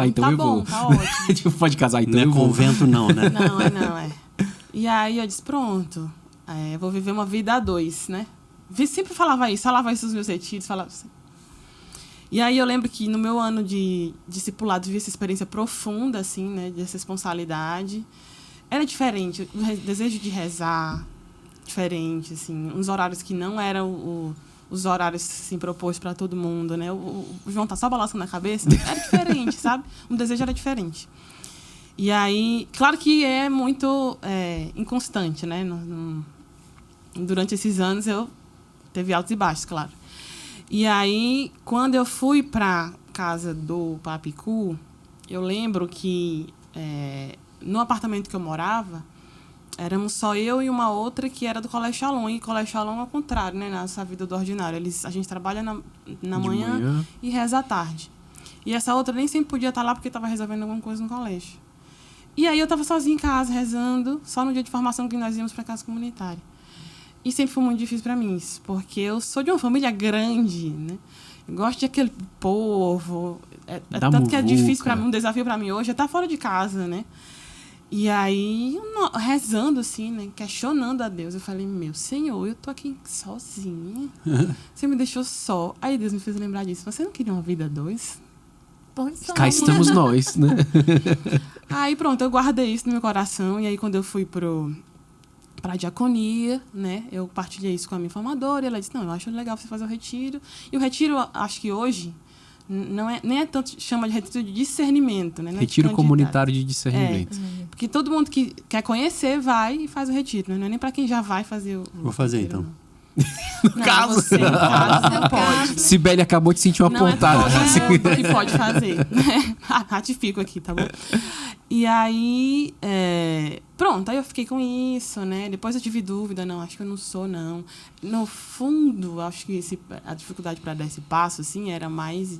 Então tá bom, tá ótimo. Tipo, pode casar, então não eu é vou. convento não, né? Não. E aí eu disse, pronto, eu vou viver uma vida a dois, né? Sempre falava isso nos meus retiros, falava assim. E aí eu lembro que no meu ano de discipulado vi essa experiência profunda, assim, né? De responsabilidade. Era diferente, o desejo de rezar, diferente, assim. Uns horários que não eram os horários assim, propostos para todo mundo, né? O João tá só balançando a cabeça. Era diferente, sabe? O desejo era diferente. E aí, claro que é muito inconstante, né? Durante esses anos eu teve altos e baixos, claro. E aí, quando eu fui para casa do Papicu, eu lembro que no apartamento que eu morava, éramos só eu e uma outra que era do Colégio Shalom. E Colégio Shalom é o contrário, né? Nessa vida do ordinário. A gente trabalha na manhã e reza à tarde. E essa outra nem sempre podia estar lá porque estava resolvendo alguma coisa no colégio. E aí eu estava sozinha em casa, rezando, só no dia de formação que nós íamos para a casa comunitária. E sempre foi muito difícil para mim isso, porque eu sou de uma família grande, né? Eu gosto daquele povo. Tanto que é difícil para mim, um desafio para mim hoje é estar fora de casa, né? E aí, rezando assim, né? Questionando a Deus. Eu falei, meu Senhor, eu tô aqui sozinha. Você me deixou só. Aí Deus me fez lembrar disso. Você não queria uma vida a dois? Cá estamos nós, né? Aí pronto, eu guardei isso no meu coração. E aí quando eu fui pra diaconia, né? Eu partilhei isso com a minha formadora. E ela disse, não, eu acho legal você fazer o retiro. E o retiro, acho que hoje, nem é tanto, chama de retiro de discernimento, né? Retiro comunitário de discernimento. Porque todo mundo que quer conhecer vai e faz o retiro, né? Não é nem pra quem já vai fazer o Vou fazer retiro, então. Não. No caso não pode. Né? Sibeli acabou de sentir uma pontada. Que pode fazer. Né? Ratifico aqui, tá bom? E aí, pronto, aí eu fiquei com isso, né? Depois eu tive dúvida, não, acho que eu não sou, não. No fundo, acho que a dificuldade para dar esse passo, assim, era mais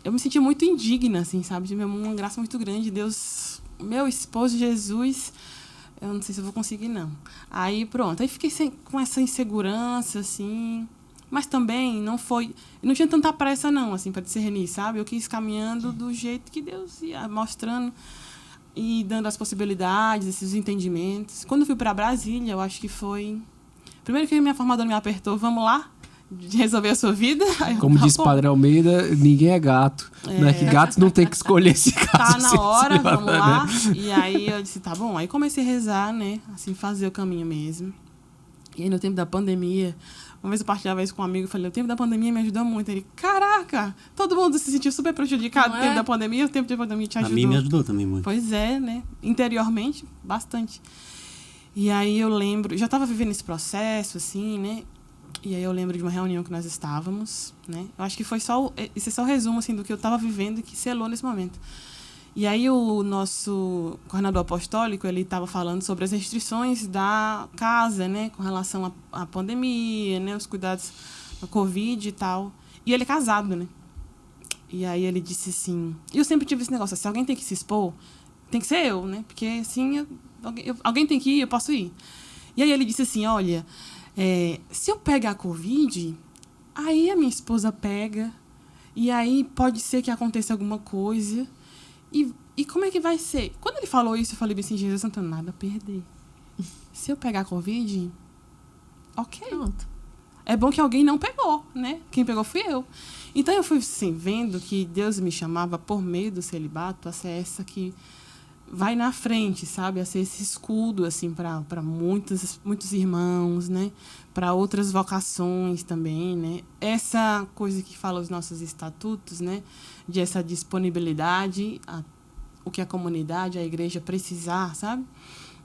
eu me sentia muito indigna, assim, sabe? De uma graça muito grande. Deus, meu esposo Jesus, eu não sei se eu vou conseguir, não. Aí, pronto. Aí fiquei com essa insegurança, assim. Mas também não tinha tanta pressa, não, assim, para discernir, sabe? Eu quis caminhando do jeito que Deus ia mostrando e dando as possibilidades, esses entendimentos. Quando eu fui para Brasília, eu acho que foi... Primeiro que minha formadora me apertou, vamos lá, de resolver a sua vida. Como disse Padre Almeida, ninguém é gato. Né? Que gatos não tem que escolher esse caso. Tá na hora, vamos lá. Né? E aí eu disse, tá bom. Aí comecei a rezar, né? Assim, fazer o caminho mesmo. E aí no tempo da pandemia, uma vez eu partilhava isso com um amigo, eu falei, o tempo da pandemia me ajudou muito. Ele, caraca, todo mundo se sentiu super prejudicado no tempo da pandemia, o tempo da pandemia te ajudou. A mim me ajudou também muito. Pois é, né? Interiormente, bastante. E aí eu lembro, já estava vivendo esse processo, assim, né? E aí eu lembro de uma reunião que nós estávamos, né? Eu acho que foi esse é só o resumo, assim, do que eu estava vivendo e que selou nesse momento. E aí o nosso coordenador apostólico, ele estava falando sobre as restrições da casa, né? Com relação à pandemia, né? Os cuidados da Covid e tal. E ele é casado, né? E aí ele disse assim... E eu sempre tive esse negócio, se alguém tem que se expor, tem que ser eu, né? Porque assim, alguém tem que ir, eu posso ir. E aí ele disse assim, olha... se eu pegar a Covid, aí a minha esposa pega, e aí pode ser que aconteça alguma coisa, e como é que vai ser? Quando ele falou isso, eu falei assim, Jesus, não tenho nada a perder. Se eu pegar a Covid, ok. Pronto. É bom que alguém não pegou, né? Quem pegou fui eu. Então eu fui assim, vendo que Deus me chamava por meio do celibato a ser essa que vai na frente, sabe? A ser esse escudo, assim, para muitos irmãos, né? Para outras vocações também, né? Essa coisa que fala os nossos estatutos, né? De essa disponibilidade, o que a comunidade, a igreja precisar, sabe?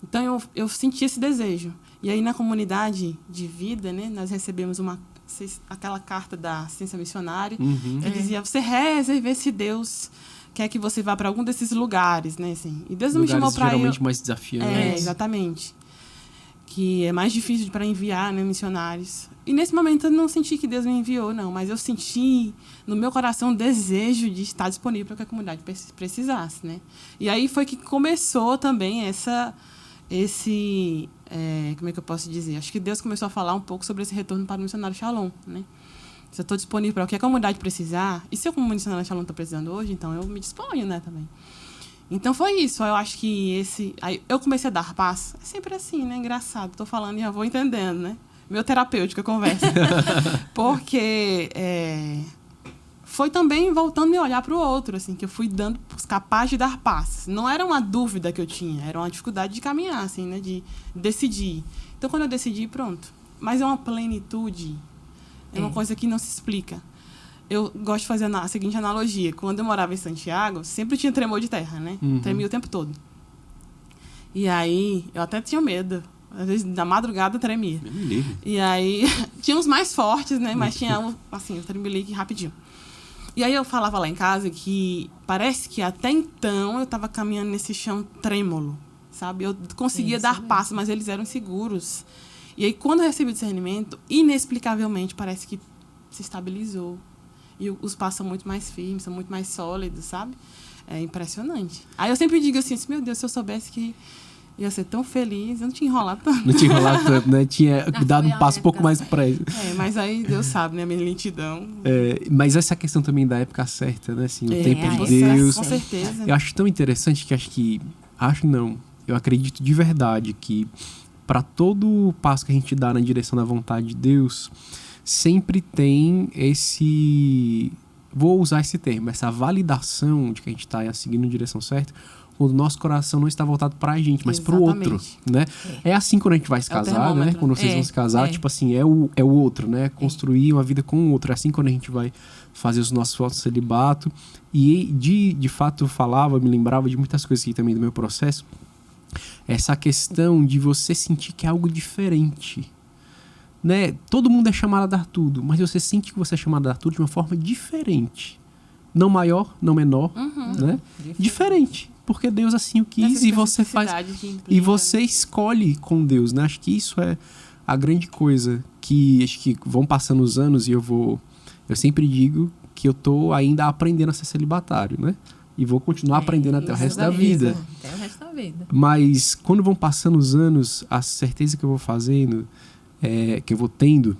Então, eu senti esse desejo. E aí, na comunidade de vida, né? Nós recebemos aquela carta da assistência missionária, que dizia, você reza e vê se Deus... quer que você vá para algum desses lugares, né? Assim. E Deus não me chamou para ir... geralmente mais desafiantes. Exatamente. Que é mais difícil para enviar, né, missionários. E nesse momento eu não senti que Deus me enviou, não. Mas eu senti no meu coração o desejo de estar disponível para que a comunidade precisasse, né? E aí foi que começou também como é que eu posso dizer? Acho que Deus começou a falar um pouco sobre esse retorno para o missionário Shalom, né? Se eu estou disponível para o que a comunidade precisar, e se eu, como missionário Shalom, estou precisando hoje, então eu me disponho, né, também. Então foi isso. Eu acho que aí eu comecei a dar passo. É sempre assim, né? Engraçado. Estou falando e já vou entendendo, né? Meu terapêutico, a conversa. Porque foi também voltando a me olhar para o outro, assim, que eu fui capaz de dar passos. Não era uma dúvida que eu tinha, era uma dificuldade de caminhar, assim, né? De decidir. Então, quando eu decidi, pronto. Mas é uma plenitude. É uma coisa que não se explica. Eu gosto de fazer a seguinte analogia. Quando eu morava em Santiago, sempre tinha tremor de terra, né? Tremia o tempo todo. E aí, eu até tinha medo. Às vezes, na madrugada, tremia. E aí, tinha uns mais fortes, né? Mas tinha, assim, o tremelique rapidinho. E aí eu falava lá em casa que parece que até então eu estava caminhando nesse chão trêmulo, sabe? Eu conseguia Isso dar mesmo. passos, mas eles eram seguros. E aí, quando eu recebi o discernimento, inexplicavelmente, parece que se estabilizou. E os passos são muito mais firmes, são muito mais sólidos, sabe? É impressionante. Aí eu sempre digo assim, meu Deus, se eu soubesse que ia ser tão feliz, eu não tinha enrolado tanto. Não tinha enrolado tanto, né? Tinha dado foi um a passo um pouco época. mais pra ele. Mas aí Deus sabe, né? A minha lentidão. Mas essa questão também da época certa, né? Assim, o tempo a de época Deus. Com certeza. Eu acho tão interessante que eu acredito de verdade que para todo passo que a gente dá na direção da vontade de Deus, sempre tem vou usar esse termo, essa validação de que a gente está seguindo na direção certa, quando o nosso coração não está voltado para a gente, mas para o outro, né? É assim quando a gente vai se casar, né? termômetro. Quando vocês vão se casar, tipo assim, é o outro, né? Construir uma vida com o outro. É assim quando a gente vai fazer os nossos votos de celibato. E de fato eu me lembrava de muitas coisas aqui também do meu processo. Essa questão de você sentir que é algo diferente, né? Todo mundo é chamado a dar tudo, mas você sente que você é chamado a dar tudo de uma forma diferente. Não maior, não menor, né? Diferente. Porque Deus assim o quis Essa e você faz. especificidade que implica, E você escolhe com Deus, né? Acho que isso é a grande coisa que acho que vão passando os anos e eu sempre digo que eu tô ainda aprendendo a ser celibatário, né? E vou continuar aprendendo até o resto da vida. Até o resto da vida. Mas quando vão passando os anos, a certeza que eu vou fazendo, que eu vou tendo,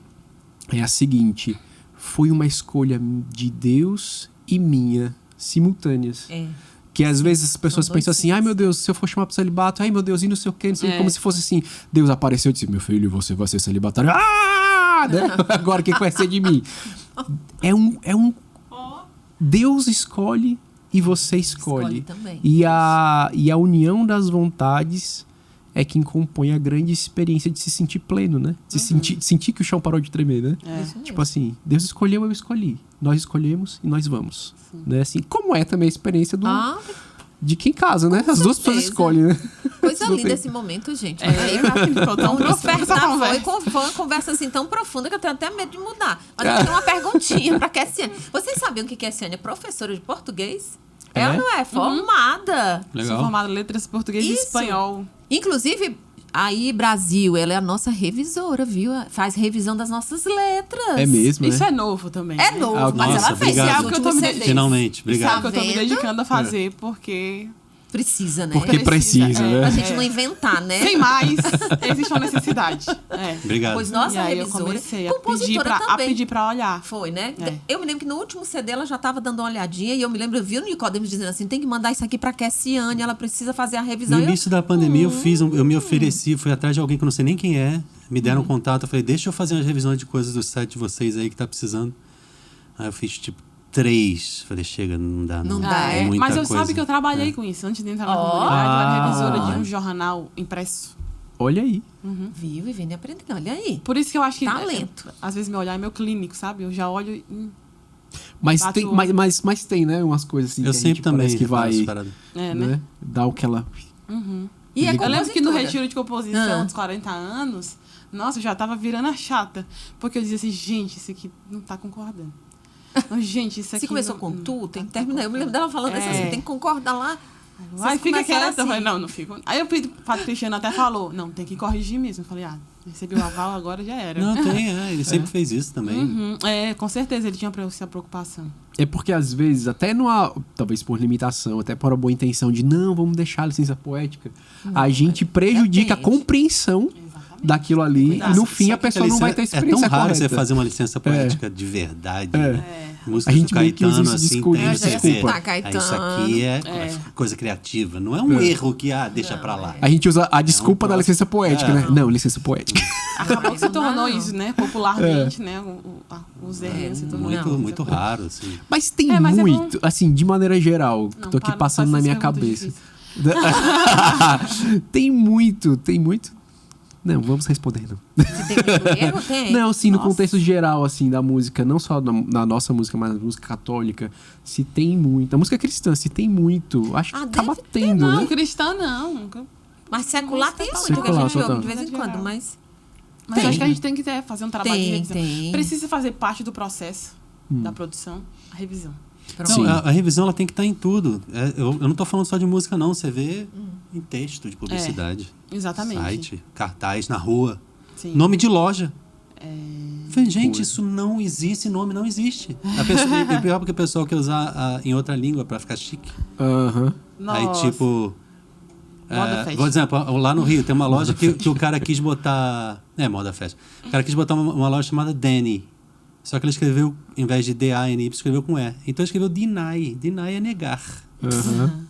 é a seguinte: foi uma escolha de Deus e minha, simultâneas. Que às vezes as pessoas São dois pensam assim, ai meu Deus, se eu for chamar pro celibato, ai meu Deus, e não sei o quê, não sei, como se fosse assim, Deus apareceu e disse, meu filho, você vai ser celibatário. Né? Agora o que vai ser de mim? Deus escolhe e você escolhe. Também. E a união das vontades é quem compõe a grande experiência de se sentir pleno, né? De sentir que o chão parou de tremer, né? Isso mesmo. Tipo assim, Deus escolheu, eu escolhi. Nós escolhemos e nós vamos. Né? Assim, como é também a experiência de quem casa, né? Com As duas pessoas certeza. escolhem, né? Coisa Não linda tem. esse momento, gente. Tão Despertar foi uma conversa assim tão profunda que eu tenho até medo de mudar. Mas eu tenho uma perguntinha pra Kessiane. Vocês sabiam que Kessiane é professora de português? É? Ela não é formada. Sou Legal. formada em letras português e Isso. espanhol. Inclusive, aí, Brasil, ela é a nossa revisora, viu? Faz revisão das nossas letras. É mesmo, Isso né? é novo também. É né? novo, mas Nossa, ela fez. obrigado. os É algo que eu tô últimos me CDs. Finalmente, obrigado. Sabe que eu tô me vendo? dedicando a fazer, porque Precisa, né? Porque precisa, né? Pra gente não inventar, né? sem mais, existe uma necessidade. Obrigado. Pois nossa E aí eu revisora, comecei a compositora também. pedir pra olhar. Foi, né? É. Eu me lembro que no último CD ela já estava dando uma olhadinha e eu me lembro, eu vi o Nicodemos dizendo assim, tem que mandar isso aqui pra Kessiane, ela precisa fazer a revisão. No E início da pandemia eu me ofereci, fui atrás de alguém que eu não sei nem quem é, me deram um contato, eu falei, deixa eu fazer umas revisões de coisas do site de vocês aí que tá precisando. Aí eu fiz tipo 3, falei, chega, não dá. Não dá, é muita Mas eu coisa. sabe que eu trabalhei com isso. Antes de entrar na Ó. comunidade, eu era revisora de um jornal impresso. Olha aí. Viu, vivendo e aprendendo. Olha aí. Por isso que eu acho que Talento. às vezes meu olhar é meu clínico, sabe? Eu já olho Mas Bate tem, o olho. mas tem, né? Umas coisas assim Eu que a sempre gente também parece que reparo vai, essas paradas. né? né? Dar aquela... E é Eu lembro que no compositora. retiro de composição Ah. dos 40 anos, nossa, eu já tava virando a chata. Porque eu dizia assim, gente, isso aqui não tá concordando. Não, gente, isso aqui Você começou não, com não tu, tem tá que terminar. Eu me lembro dela falando assim, tem que concordar lá. Vai, Vocês fica começaram quieta. Eu falei, assim. não fico. Aí o Padre Cristiano até falou, não, tem que corrigir mesmo. Eu falei, recebi o aval, agora já era. Não, tem, ele sempre fez isso também. Com certeza, ele tinha essa preocupação. É porque às vezes, até numa, talvez por limitação, até por uma boa intenção de não, vamos deixar a licença poética, a gente prejudica a depende. compreensão daquilo ali e no fim a pessoa não vai ter a É experiência tão raro correta. você fazer uma licença poética de verdade. Música A gente do meio que usa Caetano, isso de assim, desculpa, tem né? você Desculpa. vê. Tá, Caetano. Isso aqui é coisa criativa. Não é um erro que, deixa pra lá. A gente usa a desculpa da licença poética, né? Não, licença poética. Acabou que se tornou Não. isso, né? Popularmente, né? Os erros se tornou Muito, Não. muito raro, assim. Mas tem Mas é muito, assim, de maneira geral, Não, tô aqui para, passando não na faz minha essas perguntas cabeça. Tem muito. Não, vamos responder, não. Se tem muito erro, tem. Não, assim, no Nossa. contexto geral, assim, da música, não só na nossa música, mas na música católica, se tem muito. A música cristã, se tem muito, acho que acaba deve ter, tendo, Não, né? cristã não. Nunca. Mas secular tem muito, Secular, que a gente total. ouve de vez em quando, mas... Mas acho que a gente tem que fazer um trabalho de Tem, revisão. tem. Precisa fazer parte do processo. da produção, a revisão. Não, a revisão ela tem que estar em tudo. Eu não estou falando só de música, não. Você vê em texto de publicidade. Exatamente. Site, cartaz, na rua. Sim. Nome de loja. Falei, gente, isso não existe, nome não existe. É pior porque o pessoal quer usar em outra língua para ficar chique. Aham. Aí, tipo... Moda Fest. Por exemplo, lá no Rio tem uma loja que o cara quis botar... Moda Fest. O cara quis botar uma loja chamada Danny. Só que ele escreveu, em vez de D-A-N-Y, escreveu com E. Então ele escreveu Deny. Deny é negar. Aham.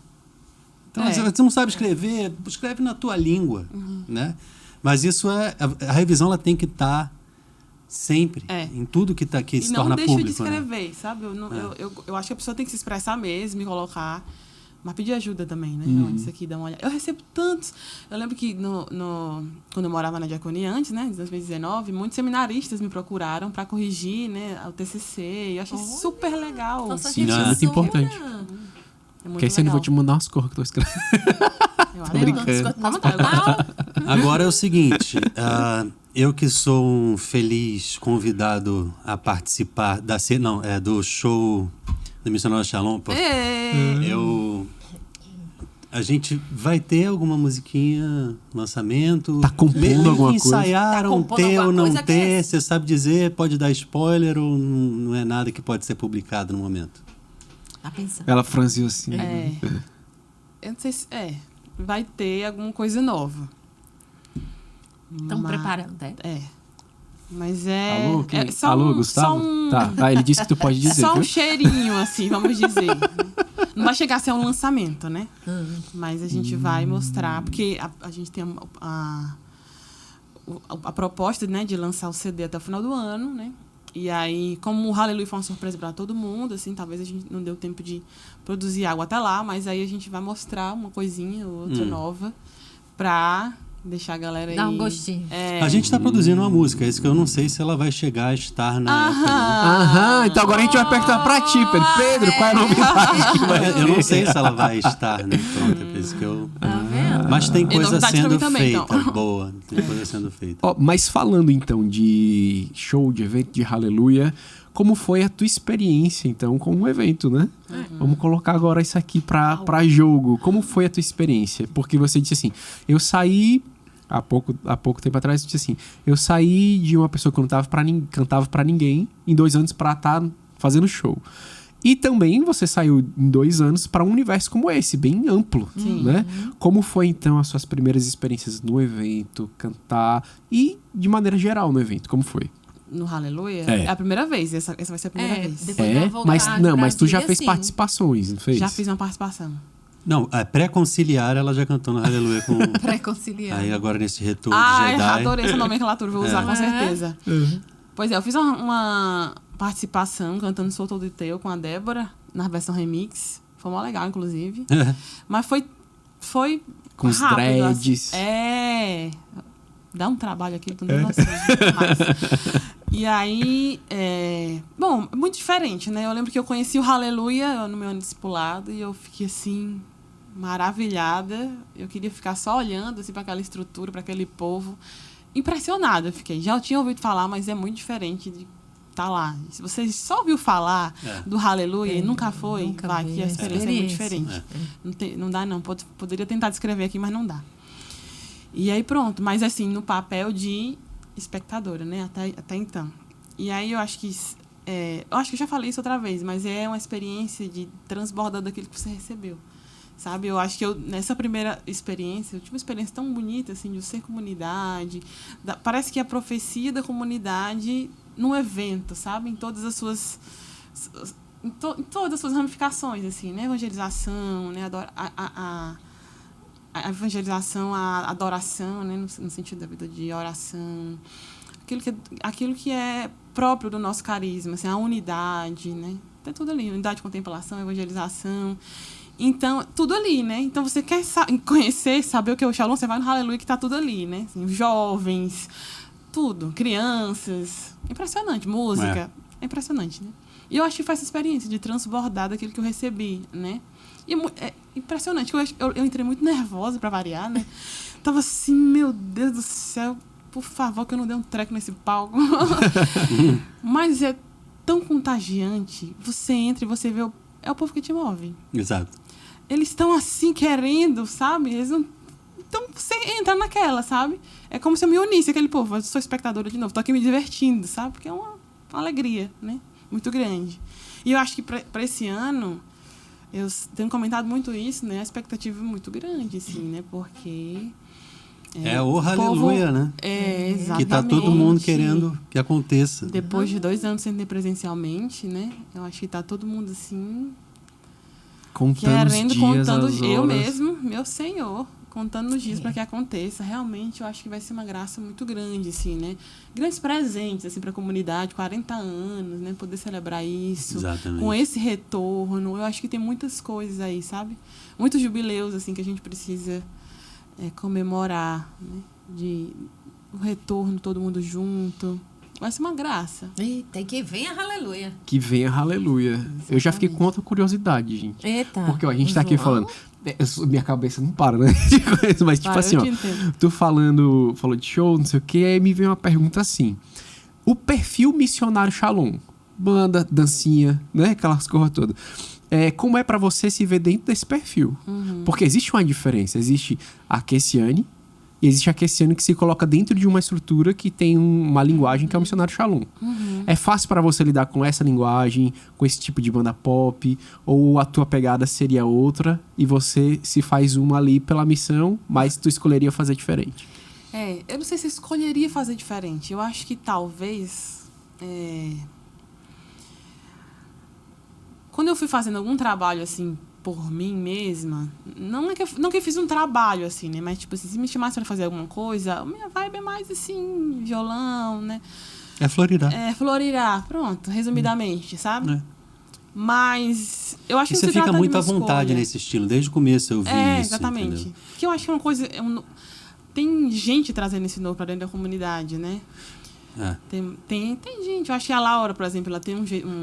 Então, você não sabe escrever, escreve na tua língua, né? Mas isso a revisão ela tem que estar sempre em tudo que se torna público. E não deixa de escrever, sabe? Eu acho que a pessoa tem que se expressar mesmo e colocar, mas pedir ajuda também, né? Isso aqui dá uma olhada. Eu recebo tantos. Eu lembro que quando eu morava na Diaconia antes, né, de 2019, muitos seminaristas me procuraram para corrigir, né, o TCC. E eu achei super legal. Nossa, Sim, isso é muito importante. É muito Porque aí você não vou te mandar umas cores que eu tô escrevendo. brincando. Agora é o seguinte, eu que sou um feliz convidado a participar do show do Missionário Shalom, a gente vai ter alguma musiquinha, lançamento? Tá compondo alguma coisa? Ensaiaram, ter ou não coisa ter, você sabe dizer, pode dar spoiler ou não é nada que pode ser publicado no momento? Tá pensando. Ela franziu assim. Eu não sei se... vai ter alguma coisa nova. Estão preparando, Mas Alô, só alô, Gustavo? Tá, ele disse que tu pode dizer, só viu? um cheirinho, assim, vamos dizer. Não vai chegar a ser um lançamento, né? Mas a gente vai mostrar, porque a gente tem a proposta, né, de lançar o CD até o final do ano, né? E aí, como o Hallelujah foi uma surpresa para todo mundo, assim, talvez a gente não deu tempo de produzir algo até lá, mas aí a gente vai mostrar uma coisinha ou outra nova pra deixar a galera aí... Dá um gostinho. A gente tá produzindo uma música, é isso que eu não sei se ela vai chegar a estar na época, né? Aham, então agora a gente vai perguntar pra ti, Pedro. Pedro, qual é a novidade que vai Eu não sei se ela vai estar, né? Pronto, é por isso que eu... Tá vendo? Mas tem coisa novidade pra sendo mim também, feita, então. boa. Tem coisa sendo feita. Ó, mas falando então de show, de evento de Hallelujah, como foi a tua experiência então com o evento, né? Vamos colocar agora isso aqui pra jogo. Como foi a tua experiência? Porque você disse assim, eu saí há pouco tempo atrás, disse assim, eu saí de uma pessoa que não cantava pra ninguém em 2 anos pra estar fazendo show. E também você saiu em 2 anos para um universo como esse, bem amplo, né? Como foi, então, as suas primeiras experiências no evento, cantar e, de maneira geral, no evento? Como foi? No Hallelujah? É a primeira vez, essa vai ser a primeira vez. Depois dela voltar Mas tu já fez assim. participações, não fez? Já fiz uma participação. Não, pré-conciliar ela já cantou no Hallelujah com... Pré-conciliar. Aí agora nesse retorno de Jedi. Adorei essa nomenclatura, vou usar com certeza. Pois é, eu fiz uma participação cantando Sou Todo Teu com a Débora, na versão remix. Foi mó legal, inclusive. Mas foi com os rápido, dreads. Assim. Dá um trabalho aqui, tu não noção. E aí, bom, muito diferente, né? Eu lembro que eu conheci o Hallelujah no meu ano discipulado e eu fiquei assim, maravilhada. Eu queria ficar só olhando assim, para aquela estrutura, para aquele povo. Impressionada eu fiquei. Já tinha ouvido falar, mas é muito diferente de estar lá. Se você só ouviu falar do Hallelujah e nunca foi, vai, que a experiência é muito diferente. Não dá, não. Poderia tentar descrever aqui, mas não dá. E aí pronto, mas assim, no papel de espectadora, né? Até então. E aí eu acho que eu já falei isso outra vez, mas é uma experiência de transbordar daquilo que você recebeu. Sabe? Eu acho que nessa primeira experiência, eu tive uma experiência tão bonita, assim, de ser comunidade. Parece que a profecia da comunidade num evento, sabe? Em todas as suas... Em todas as suas ramificações, assim, né? Evangelização, né? A evangelização, a adoração, né? No sentido da vida de oração. Aquilo que é próprio do nosso carisma, assim, a unidade, né? Tem tudo ali. Unidade de contemplação, evangelização... Então, tudo ali, né? Então, você quer conhecer, saber o que é o Shalom, você vai no Hallelujah que tá tudo ali, né? Assim, jovens, tudo. Crianças. Impressionante. Música. É impressionante, né? E eu acho que foi essa experiência de transbordar daquilo que eu recebi, né? E é impressionante. Eu entrei muito nervosa, pra variar, né? Tava assim, meu Deus do céu, por favor, que eu não dê um treco nesse palco. Mas é tão contagiante. Você entra e você vê é o povo que te move. Exato. Eles estão assim querendo, sabe? Eles não. Então você entra naquela, sabe? É como se eu me unisse àquele povo. Eu sou espectadora de novo, tô aqui me divertindo, sabe? Porque é uma alegria, né? Muito grande. E eu acho que para esse ano, eu tenho comentado muito isso, né? A expectativa é muito grande, assim, né? Porque. O aleluia, né? Exatamente. Que tá todo mundo querendo que aconteça. Depois de 2 anos sem ter presencialmente, né? Eu acho que tá todo mundo assim. Contando eu mesmo, meu Senhor, contando os dias para que aconteça. Realmente, eu acho que vai ser uma graça muito grande, assim, né? Grandes presentes, assim, para a comunidade, 40 anos, né? Poder celebrar isso. Exatamente. Com esse retorno. Eu acho que tem muitas coisas aí, sabe? Muitos jubileus, assim, que a gente precisa comemorar, né? O retorno, todo mundo junto. Vai ser uma graça. Eita, e que venha aleluia. Que venha aleluia. Exatamente. Eu já fiquei com outra curiosidade, gente. Eita. Porque ó, a gente tá aqui falando. Minha cabeça não para, né? Mas, tipo assim, ó. Tu falou de show, não sei o quê, aí me veio uma pergunta assim. O perfil Missionário Shalom, banda, dancinha, né? Aquelas coisas todas. Como é pra você se ver dentro desse perfil? Uhum. Porque existe uma diferença. Existe a Kessiane e existe a Kessiane que se coloca dentro de uma estrutura que tem uma linguagem que é o Missionário Shalom. Uhum. É fácil para você lidar com essa linguagem, com esse tipo de banda pop? Ou a tua pegada seria outra e você se faz uma ali pela missão, mas tu escolheria fazer diferente? Eu não sei se eu escolheria fazer diferente. Eu acho que talvez... Quando eu fui fazendo algum trabalho, assim, por mim mesma, não que eu fiz um trabalho, assim, né? Mas, tipo assim, se me chamasse pra fazer alguma coisa, minha vibe é mais, assim, violão, né? É florirá. Florirá, pronto, resumidamente, sabe? Mas eu acho que você fica muito à vontade escolha. Nesse estilo. Desde o começo eu vi isso, exatamente. Entendeu? Que eu acho que é uma coisa... Tem gente trazendo esse novo pra dentro da comunidade, né? Tem gente. Eu acho que a Laura, por exemplo, ela tem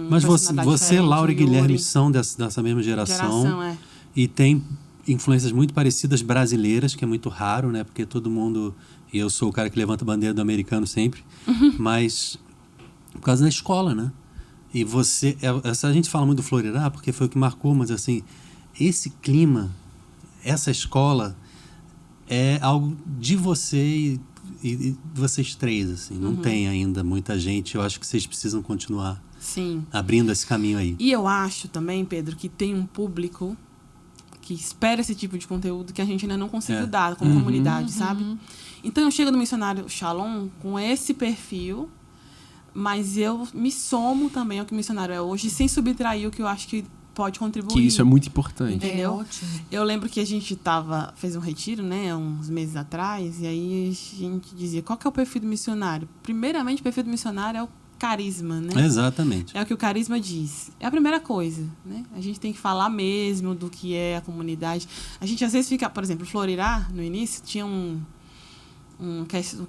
Mas você Laura e Guilherme são dessa mesma geração. E tem influências muito parecidas brasileiras, que é muito raro, né? Porque todo mundo... E eu sou o cara que levanta a bandeira do americano sempre. Mas por causa da escola, né? E você... a gente fala muito do Florirá, porque foi o que marcou, mas assim... Esse clima, essa escola... É algo de você e vocês três, assim. Não tem ainda muita gente. Eu acho que vocês precisam continuar abrindo esse caminho aí. E eu acho também, Pedro, que tem um público que espera esse tipo de conteúdo que a gente ainda não conseguiu dar como comunidade, sabe? Então, eu chego no Missionário Shalom com esse perfil, mas eu me somo também ao que o missionário é hoje, sem subtrair o que eu acho que pode contribuir. Que isso é muito importante. Entendeu? Ótimo. Eu lembro que a gente fez um retiro, né, uns meses atrás, e aí a gente dizia, qual que é o perfil do missionário? Primeiramente, o perfil do missionário é o carisma, né? Exatamente. É o que o carisma diz. É a primeira coisa, né? A gente tem que falar mesmo do que é a comunidade. A gente às vezes fica, por exemplo, Florirá, no início, tinha um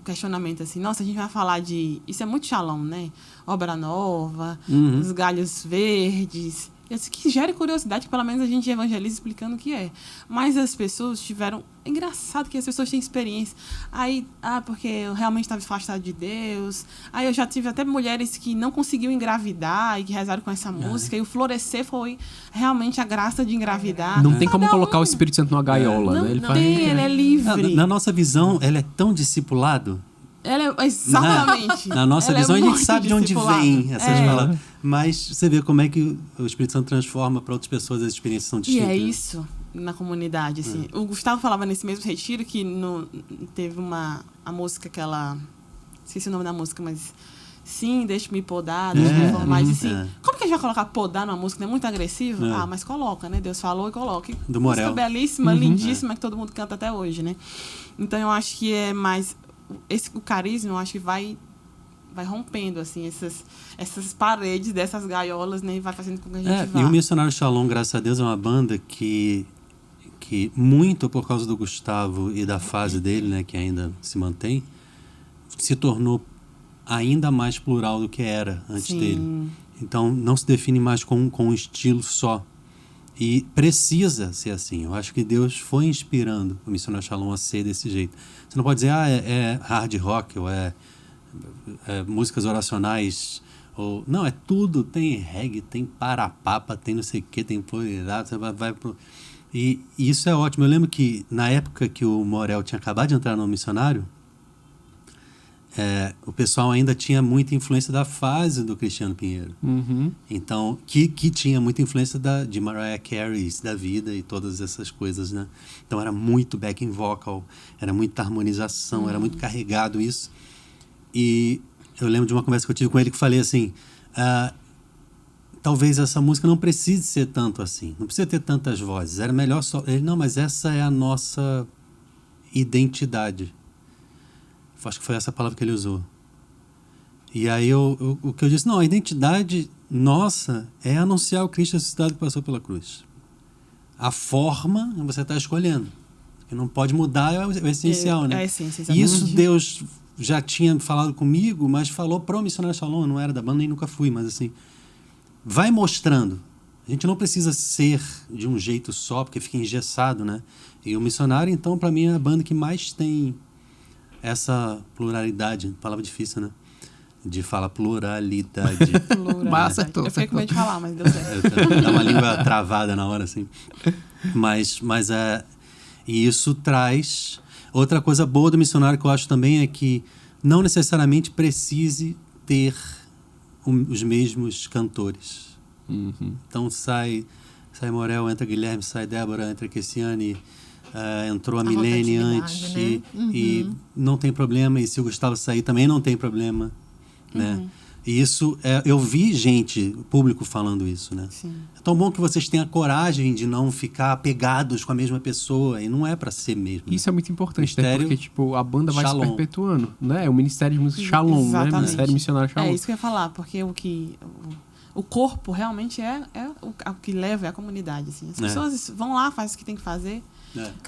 questionamento assim, nossa, a gente vai falar de... Isso é muito Shalom, né? Obra nova, os galhos verdes... que gera curiosidade, que pelo menos a gente evangeliza explicando o que é. Mas as pessoas tiveram... É engraçado que as pessoas têm experiência. Aí, porque eu realmente estava afastado de Deus. Aí eu já tive até mulheres que não conseguiam engravidar e que rezaram com essa música. E o florescer foi realmente a graça de engravidar. Não tem como colocar o Espírito Santo numa gaiola, né? Ele é livre. Na nossa visão, ele é tão discipulado. Exatamente. Na nossa visão, a gente sabe de onde vem essas palavras. Mas você vê como é que o Espírito Santo transforma para outras pessoas, as experiências são distintas. E é isso na comunidade, assim. O Gustavo falava nesse mesmo retiro que teve a música que ela... Esqueci o nome da música, mas... Sim, deixa-me podar, deixa-me formar. Como que a gente vai colocar podar numa música? Não é muito agressivo? Mas coloca, né? Deus falou e coloca. Do Morel. Música belíssima, lindíssima, que todo mundo canta até hoje, né? Então, eu acho que é mais... o carisma, eu acho que vai rompendo, assim, essas paredes dessas gaiolas, né? E vai fazendo com que a gente vá. E o Missionário Shalom, graças a Deus, é uma banda que muito por causa do Gustavo e da fase dele, né? Que ainda se mantém, se tornou ainda mais plural do que era antes dele. Então, não se define mais com um estilo só. E precisa ser assim. Eu acho que Deus foi inspirando o Missionário Shalom a ser desse jeito. Você não pode dizer, é hard rock, ou é músicas oracionais, Ou, não, é tudo. Tem reggae, tem parapapa, tem não sei o que, tem poeirado, você vai pro... E isso é ótimo. Eu lembro que na época que o Morel tinha acabado de entrar no missionário, o pessoal ainda tinha muita influência da fase do Cristiano Pinheiro. Então, que tinha muita influência de Mariah Carey, da vida e todas essas coisas, né? Então era muito backing vocal, era muita harmonização, era muito carregado isso. E eu lembro de uma conversa que eu tive com ele que falei assim, talvez essa música não precise ser tanto assim, não precisa ter tantas vozes, era melhor só... Ele, não, mas essa é a nossa identidade. Acho que foi essa palavra que ele usou. E aí o que eu disse, não, a identidade nossa é anunciar o Cristo ressuscitado que passou pela cruz. A forma você está escolhendo. O que não pode mudar é o essencial, né? É a essência, exatamente. Isso Deus já tinha falado comigo, mas falou para o Missionário Shalom, eu não era da banda, nem nunca fui, mas assim, vai mostrando. A gente não precisa ser de um jeito só, porque fica engessado, né? E o Missionário, então, para mim, é a banda que mais tem essa pluralidade, palavra difícil, né? De falar pluralidade. Mas acertou. Eu fiquei com medo de falar, mas deu certo. Dá uma língua travada na hora, assim. Mas e isso traz... Outra coisa boa do missionário que eu acho também é que não necessariamente precise ter os mesmos cantores. Então sai Morel, entra Guilherme, sai Débora, entra Kessiane... entrou a Milene antes, né? E não tem problema, e se o Gustavo sair também não tem problema, né? E isso, eu vi público falando isso, né? Sim. É tão bom que vocês tenham a coragem de não ficar apegados com a mesma pessoa, e não é para ser mesmo. Isso é muito importante, Ministério né? Porque tipo, a banda vai Shalom. se perpetuando, né? É o Ministério de Música Shalom, né? Exatamente. Ministério Missionário Shalom. É isso que eu ia falar, porque o corpo realmente é o que leva a comunidade, assim. As pessoas vão lá, fazem o que tem que fazer,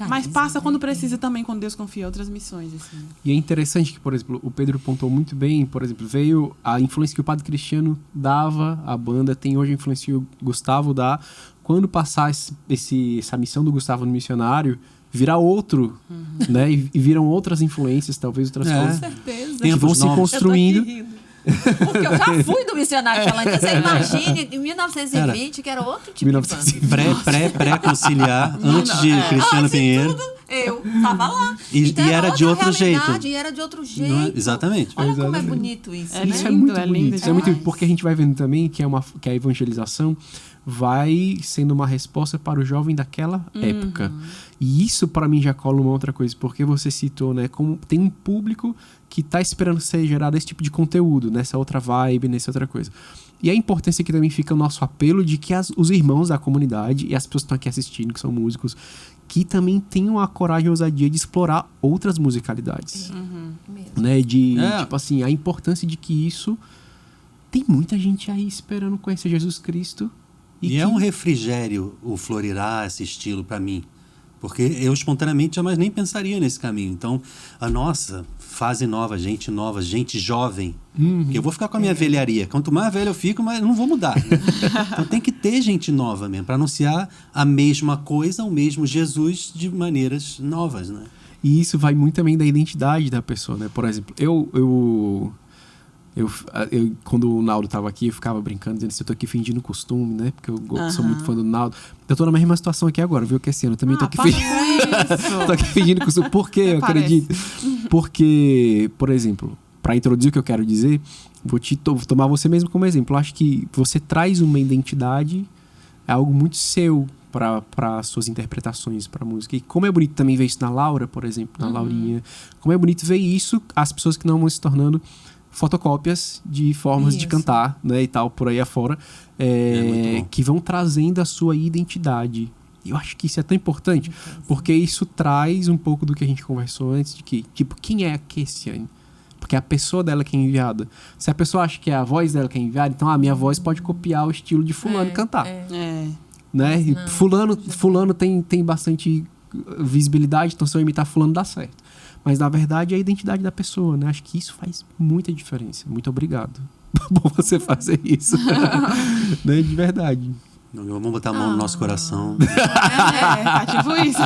mas passa quando precisa também, quando Deus confia outras missões, assim. E é interessante que, por exemplo, o Pedro pontuou muito bem, por exemplo, veio a influência que o Padre Cristiano dava à banda, tem hoje a influência que o Gustavo dá. Quando passar essa missão do Gustavo no missionário, virá outro, né? E viram outras influências, talvez outras coisas. Com certeza. Que vão se construindo. Eu tô aqui rindo. Porque eu já fui do missionário falando. Então você imagine, em 1920, que era outro tipo de banda. Pré-conciliar, antes de Cristiano Pinheiro. Eu tava lá. E Então era de outro jeito. E era de outro jeito. Não é? Exatamente. Olha como é Exatamente. bonito isso, É né? Isso é lindo, muito é bonito. lindo Isso é muito demais. porque a gente vai vendo também que a evangelização vai sendo uma resposta para o jovem daquela época. E isso para mim já cola uma outra coisa, porque você citou, né, como tem um público que tá esperando ser gerado esse tipo de conteúdo, nessa outra vibe, nessa outra coisa. E a importância que também fica o nosso apelo de que os irmãos da comunidade e as pessoas que estão aqui assistindo, que são músicos, que também tenham a coragem e a ousadia de explorar outras musicalidades. Né? Tipo assim, a importância de que isso... Tem muita gente aí esperando conhecer Jesus Cristo. E é um refrigério o Florirá, esse estilo, para mim. Porque eu, espontaneamente, jamais nem pensaria nesse caminho. Então, a nossa fase nova, gente jovem. Porque eu vou ficar com a minha velharia. Quanto mais velho eu fico, mais eu não vou mudar. Né? Então, tem que ter gente nova mesmo, para anunciar a mesma coisa, o mesmo Jesus, de maneiras novas, né? E isso vai muito também da identidade da pessoa, né? Por exemplo, eu quando o Naldo tava aqui, eu ficava brincando, dizendo assim, eu tô aqui fingindo costume, né? Porque eu sou muito fã do Naldo. Eu tô na mesma situação aqui agora, viu, Kessiano? Eu também tô aqui tô aqui fingindo costume. Por quê? Eu acredito. Porque, por exemplo, para introduzir o que eu quero dizer, vou tomar você mesmo como exemplo. Eu acho que você traz uma identidade, é algo muito seu para suas interpretações para música. E como é bonito também ver isso na Laura, por exemplo, na Laurinha. Como é bonito ver isso, as pessoas que não vão se tornando fotocópias de formas de cantar, né, e tal, por aí afora, que vão trazendo a sua identidade. E eu acho que isso é tão importante, porque isso traz um pouco do que a gente conversou antes, de que, tipo, quem é a Kessiane? Porque é a pessoa dela que é enviada. Se a pessoa acha que é a voz dela que é enviada, então a minha voz pode copiar o estilo de fulano cantar. Né? E fulano tem bastante visibilidade, então se eu imitar fulano dá certo. Mas, na verdade, é a identidade da pessoa, né? Acho que isso faz muita diferença. Muito obrigado por você fazer isso. Né? De verdade. Vamos botar a mão no nosso coração. Tá tipo isso.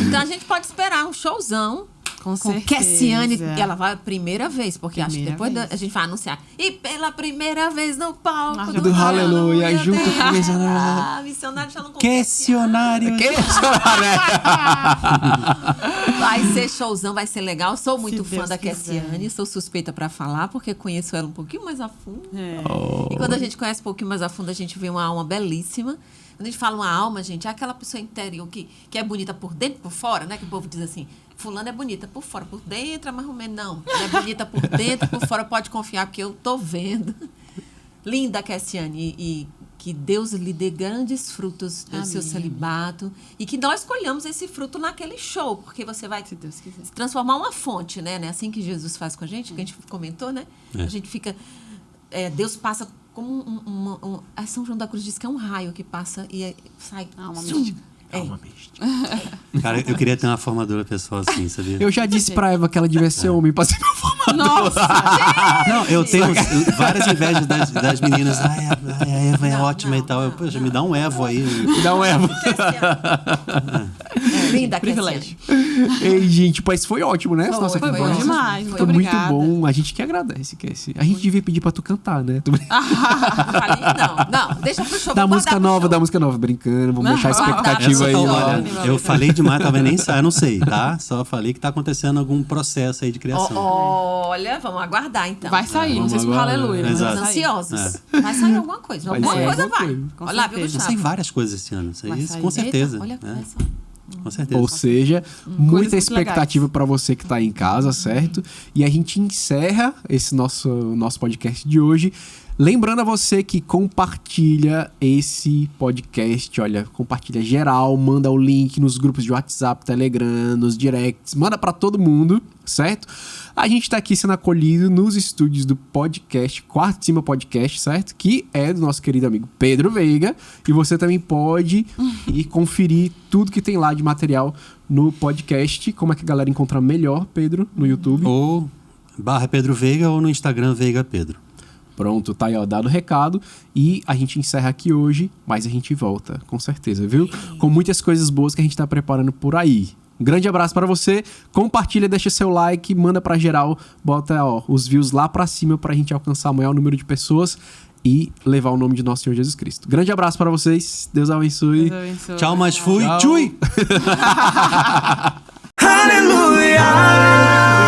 Então, a gente pode esperar um showzão Com Com certeza. Cassiane, ela vai a primeira vez, porque acho que Primeira depois vez. a gente vai anunciar. E pela primeira vez no palco Ah, do Aleluia, junto tem- com o missionário. Ah, missionário já não Questionário. Vai ser showzão, vai ser legal. Sou muito fã Deus da quiser. Cassiane, sou suspeita pra falar, porque conheço ela um pouquinho mais a fundo. É. E quando a gente conhece um pouquinho mais a fundo, a gente vê uma alma belíssima. Quando a gente fala uma alma, gente, é aquela pessoa interior que é bonita por dentro e por fora, né? Que o povo diz assim, fulano é bonita por fora, por dentro é mais ou menos. Não, ela é bonita por dentro e por fora, pode confiar, porque eu tô vendo. Linda, Cassiane, e que Deus lhe dê grandes frutos do seu Amém. celibato e que nós colhamos esse fruto naquele show, porque você vai Se Deus quiser. se transformar uma fonte, né? Assim que Jesus faz com a gente, que a gente comentou, né? É. A gente fica... Deus passa como a São João da Cruz diz que é um raio que passa e sai... Alma zum. mística. Alma mística. Cara, eu queria ter uma formadora pessoal assim, sabia? Eu já disse pra Eva que ela devia ser homem pra ser meu formador. Nossa! Não, eu tenho várias invejas das meninas. Ai, a Eva é Não, ótima e não, tal. não, Eu, poxa, me dá um Evo aí. Dá um Eva. Linda, Privilégio. Ei, gente, mas foi ótimo, né? essa nossa Foi conversa. bom demais, Foi muito muito obrigada. bom. A gente que agradece, Cassie. A gente devia pedir pra tu cantar, né? Tu... Não, deixa pro show. Da vamos música guardar pro nova, show. da música nova. Brincando, vamos deixar a Essa expectativa aí. tá- Olha, eu falei demais, talvez nem saia, não sei, tá? Só falei que tá acontecendo algum processo aí de criação. Olha, vamos aguardar então. Vai sair, não sei se por Vamos agora. aleluia. mas Exato. vai Estamos sair. ansiosos. Vai sair alguma coisa. Vai Alguma sair coisa alguma vai. coisa. Com Olha lá, viu, certeza. Vai sair Gustavo? várias coisas esse ano. Isso aí, Vai sair. com certeza. Eita, olha, né? começa. Com certeza. Ou seja, muita muito expectativa pra você que tá aí em casa, certo? E a gente encerra esse nosso podcast de hoje. Lembrando a você que compartilha esse podcast, olha, compartilha geral, manda o link nos grupos de WhatsApp, Telegram, nos directs, manda pra todo mundo, certo? A gente tá aqui sendo acolhido nos estúdios do podcast, Quarto de Cima Podcast, certo? Que é do nosso querido amigo Pedro Veiga. E você também pode ir conferir tudo que tem lá de material no podcast. Como é que a galera encontra melhor, Pedro, no YouTube? Ou /Pedro Veiga ou no Instagram Veiga Pedro. Pronto, tá aí, ó, dado o recado. E a gente encerra aqui hoje, mas a gente volta, com certeza, viu? Com muitas coisas boas que a gente tá preparando por aí. Um grande abraço pra você. Compartilha, deixa seu like, manda pra geral. Bota, ó, os views lá pra cima pra gente alcançar o maior número de pessoas e levar o nome de nosso Senhor Jesus Cristo. Grande abraço pra vocês. Deus abençoe. Deus abençoe. Tchau, mas fui. Tchau. Tchui! Hallelujah.